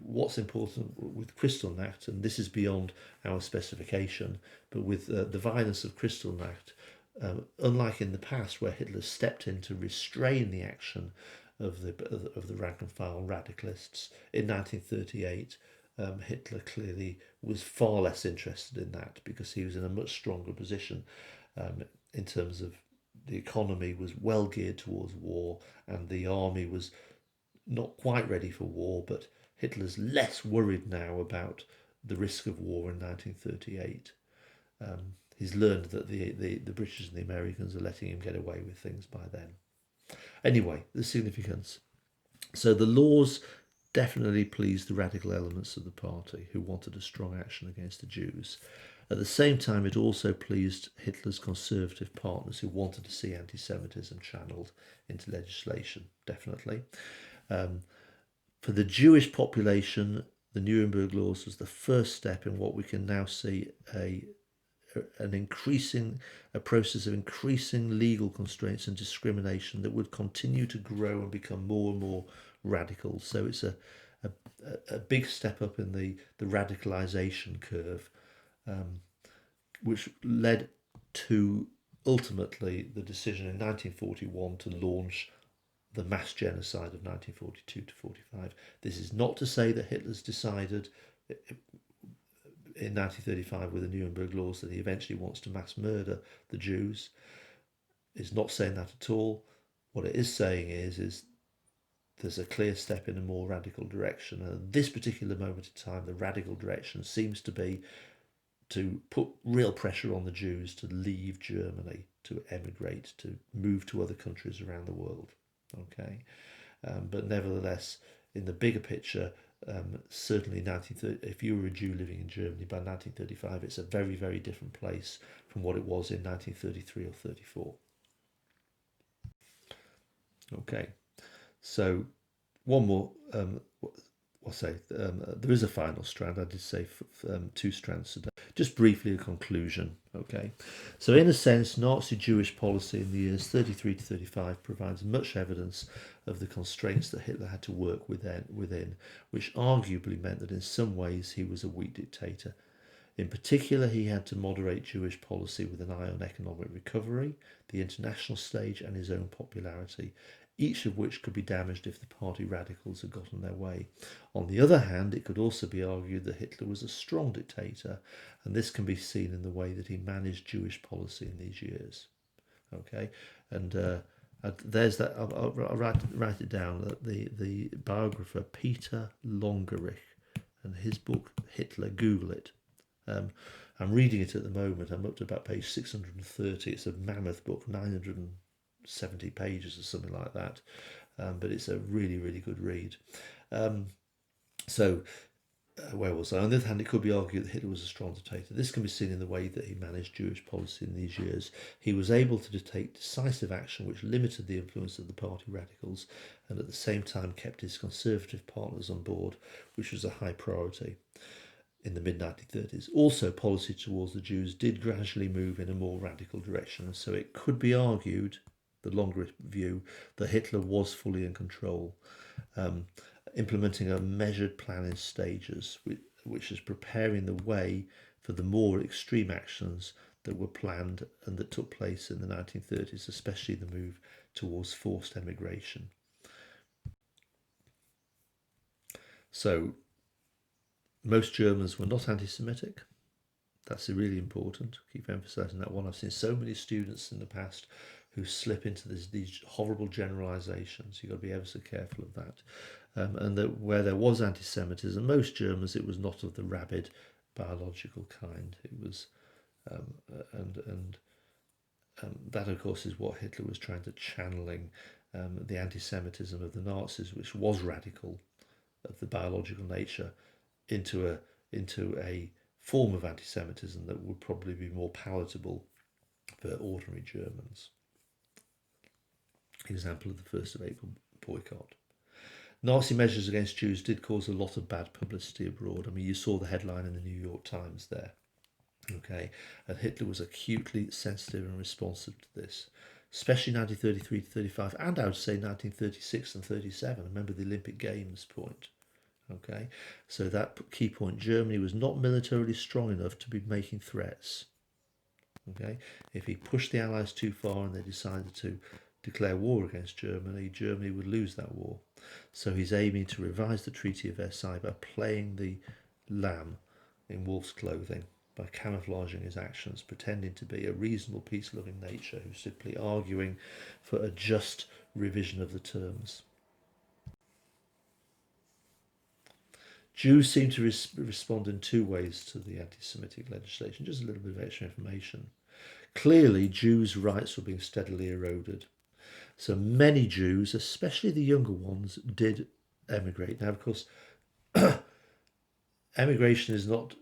what's important with Kristallnacht, and this is beyond our specification, but with the violence of Kristallnacht, unlike in the past where Hitler stepped in to restrain the action of the rank and file radicalists. In 1938, Hitler clearly was far less interested in that because he was in a much stronger position in terms of the economy was well geared towards war and the army was not quite ready for war, but Hitler's less worried now about the risk of war in 1938. He's learned that the British and the Americans are letting him get away with things by then. Anyway, the significance. So the laws definitely pleased the radical elements of the party who wanted a strong action against the Jews. At the same time, it also pleased Hitler's conservative partners who wanted to see anti-Semitism channeled into legislation, definitely. For the Jewish population, the Nuremberg Laws was the first step in what we can now see a process of increasing legal constraints and discrimination that would continue to grow and become more and more radical. So it's a big step up in the radicalization curve, which led to ultimately the decision in 1941 to launch the mass genocide of 1942 to 45. This is not to say that Hitler's decided in 1935 with the Nuremberg Laws that he eventually wants to mass murder the Jews. It's not saying that at all. What it is saying is there's a clear step in a more radical direction. And at this particular moment in time, the radical direction seems to be to put real pressure on the Jews to leave Germany, to emigrate, to move to other countries around the world. Okay, but nevertheless, in the bigger picture, certainly if you were a Jew living in Germany by 1935, it's a very, very different place from what it was in 1933 or 34. Okay, so one more. I'll say there is a final strand. I did say two strands today. Just briefly, a conclusion. Okay, so in a sense, Nazi Jewish policy in the years 33 to 35 provides much evidence of the constraints that Hitler had to work within, which arguably meant that in some ways he was a weak dictator. In particular, he had to moderate Jewish policy with an eye on economic recovery, the international stage, and his own popularity, each of which could be damaged if the party radicals had gotten their way. On the other hand, it could also be argued that Hitler was a strong dictator, and this can be seen in the way that he managed Jewish policy in these years. Okay, and there's that. I'll write it down. The biographer Peter Longerich and his book Hitler. Google it. I'm reading it at the moment. I'm up to about page 630. It's a mammoth book, 970 pages or something like that, but it's a really, really good read. Where was I? On the other hand, it could be argued that Hitler was a strong dictator. This can be seen in the way that he managed Jewish policy in these years. He was able to take decisive action which limited the influence of the party radicals and at the same time kept his conservative partners on board, which was a high priority in the mid-1930s. Also, policy towards the Jews did gradually move in a more radical direction, so it could be argued, the longer view, that Hitler was fully in control, implementing a measured plan in stages, which is preparing the way for the more extreme actions that were planned and that took place in the 1930s, especially the move towards forced emigration. So, most Germans were not anti-Semitic. That's really important. Keep emphasising that one. I've seen so many students in the past who slip into these horrible generalisations. You've got to be ever so careful of that. And that where there was anti-Semitism, most Germans, it was not of the rabid biological kind. It was, that of course is what Hitler was trying to channeling, the anti-Semitism of the Nazis, which was radical, of the biological nature, into a form of anti-Semitism that would probably be more palatable for ordinary Germans. Example of the 1st of April boycott. Nazi measures against Jews did cause a lot of bad publicity abroad. I mean, you saw the headline in the New York Times there. Okay, and Hitler was acutely sensitive and responsive to this, especially 1933 to 35, and I would say 1936 and 37. Remember the Olympic Games point. Okay, so that key point, Germany was not militarily strong enough to be making threats. Okay, if he pushed the Allies too far and they decided to declare war against Germany, Germany would lose that war. So he's aiming to revise the Treaty of Versailles by playing the lamb in wolf's clothing, by camouflaging his actions, pretending to be a reasonable, peace-loving nature who's simply arguing for a just revision of the terms. Jews seem to respond in two ways to the anti-Semitic legislation. Just a little bit of extra information. Clearly, Jews' rights were being steadily eroded. So many Jews, especially the younger ones, did emigrate. Now, of course, emigration is not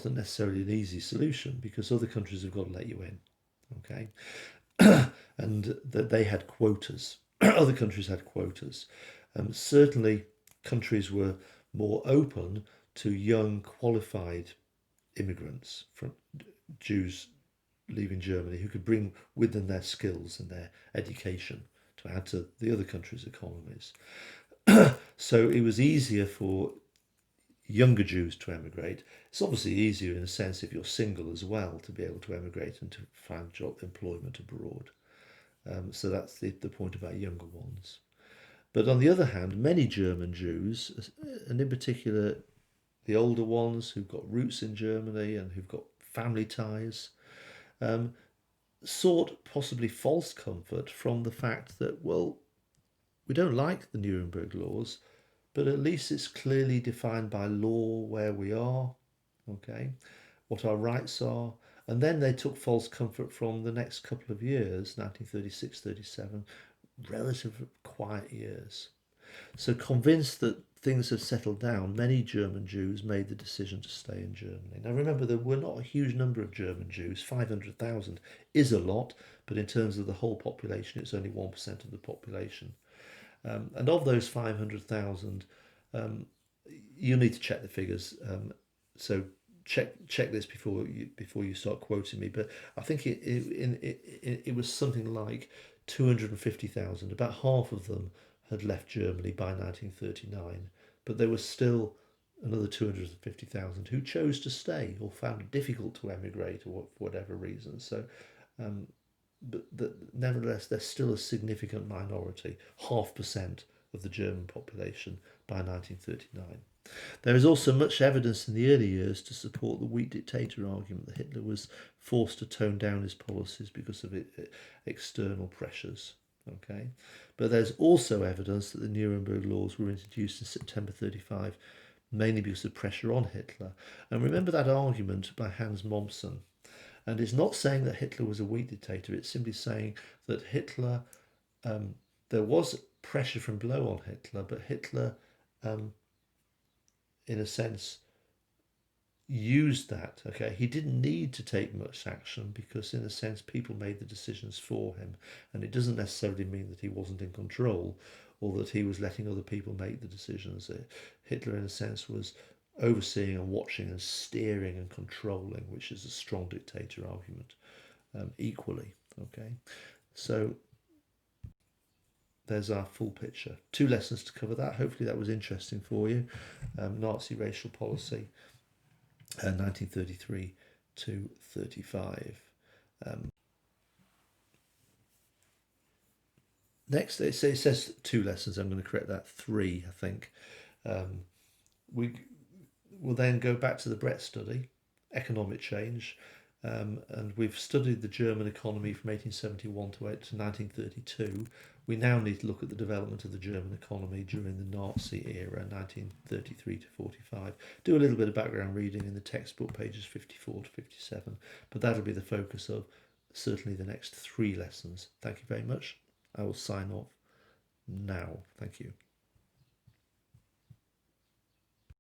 necessarily an easy solution because other countries have got to let you in. Okay, and that they had quotas. Other countries had quotas. Certainly, countries were more open to young, qualified immigrants from Jews leaving Germany who could bring with them their skills and their education to add to the other countries' economies. So it was easier for younger Jews to emigrate. It's obviously easier in a sense if you're single as well to be able to emigrate and to find employment abroad. So that's the point about younger ones. But on the other hand, many German Jews, and in particular the older ones who've got roots in Germany and who've got family ties, sought possibly false comfort from the fact that, well, we don't like the Nuremberg Laws, but at least it's clearly defined by law where we are, okay, what our rights are. And then they took false comfort from the next couple of years, 1936, 37, relatively quiet years. So convinced that things had settled down, many German Jews made the decision to stay in Germany. Now remember, there were not a huge number of German Jews. 500,000 is a lot, but in terms of the whole population, it's only 1% of the population. And of those 500,000, you need to check the figures. So check this before you start quoting me. But I think it was something like 250,000. About half of them had left Germany by 1939, but there was still another 250,000 who chose to stay or found it difficult to emigrate or for whatever reason. So, nevertheless, there's still a significant minority, 0.5% of the German population by 1939. There is also much evidence in the early years to support the weak dictator argument that Hitler was forced to tone down his policies because of external pressures. Okay, but there's also evidence that the Nuremberg Laws were introduced in September 35, mainly because of pressure on Hitler. And remember that argument by Hans Mommsen. And it's not saying that Hitler was a weak dictator. It's simply saying that Hitler, there was pressure from below on Hitler, but Hitler, in a sense, used that. Okay, he didn't need to take much action because, in a sense, people made the decisions for him, and it doesn't necessarily mean that he wasn't in control or that he was letting other people make the decisions. Hitler, in a sense, was overseeing and watching and steering and controlling, which is a strong dictator argument, equally. Okay, so there's our full picture. 2 lessons to cover that. Hopefully that was interesting for you. Nazi racial policy. 1933 to 35. Next, it says 2 lessons. I'm going to correct that. 3, I think. We will then go back to the Brett study, economic change, and we've studied the German economy from 1871 to 1932. We now need to look at the development of the German economy during the Nazi era, 1933 to 45. Do a little bit of background reading in the textbook, pages 54 to 57, but that'll be the focus of certainly the next 3 lessons. Thank you very much. I will sign off now. Thank you.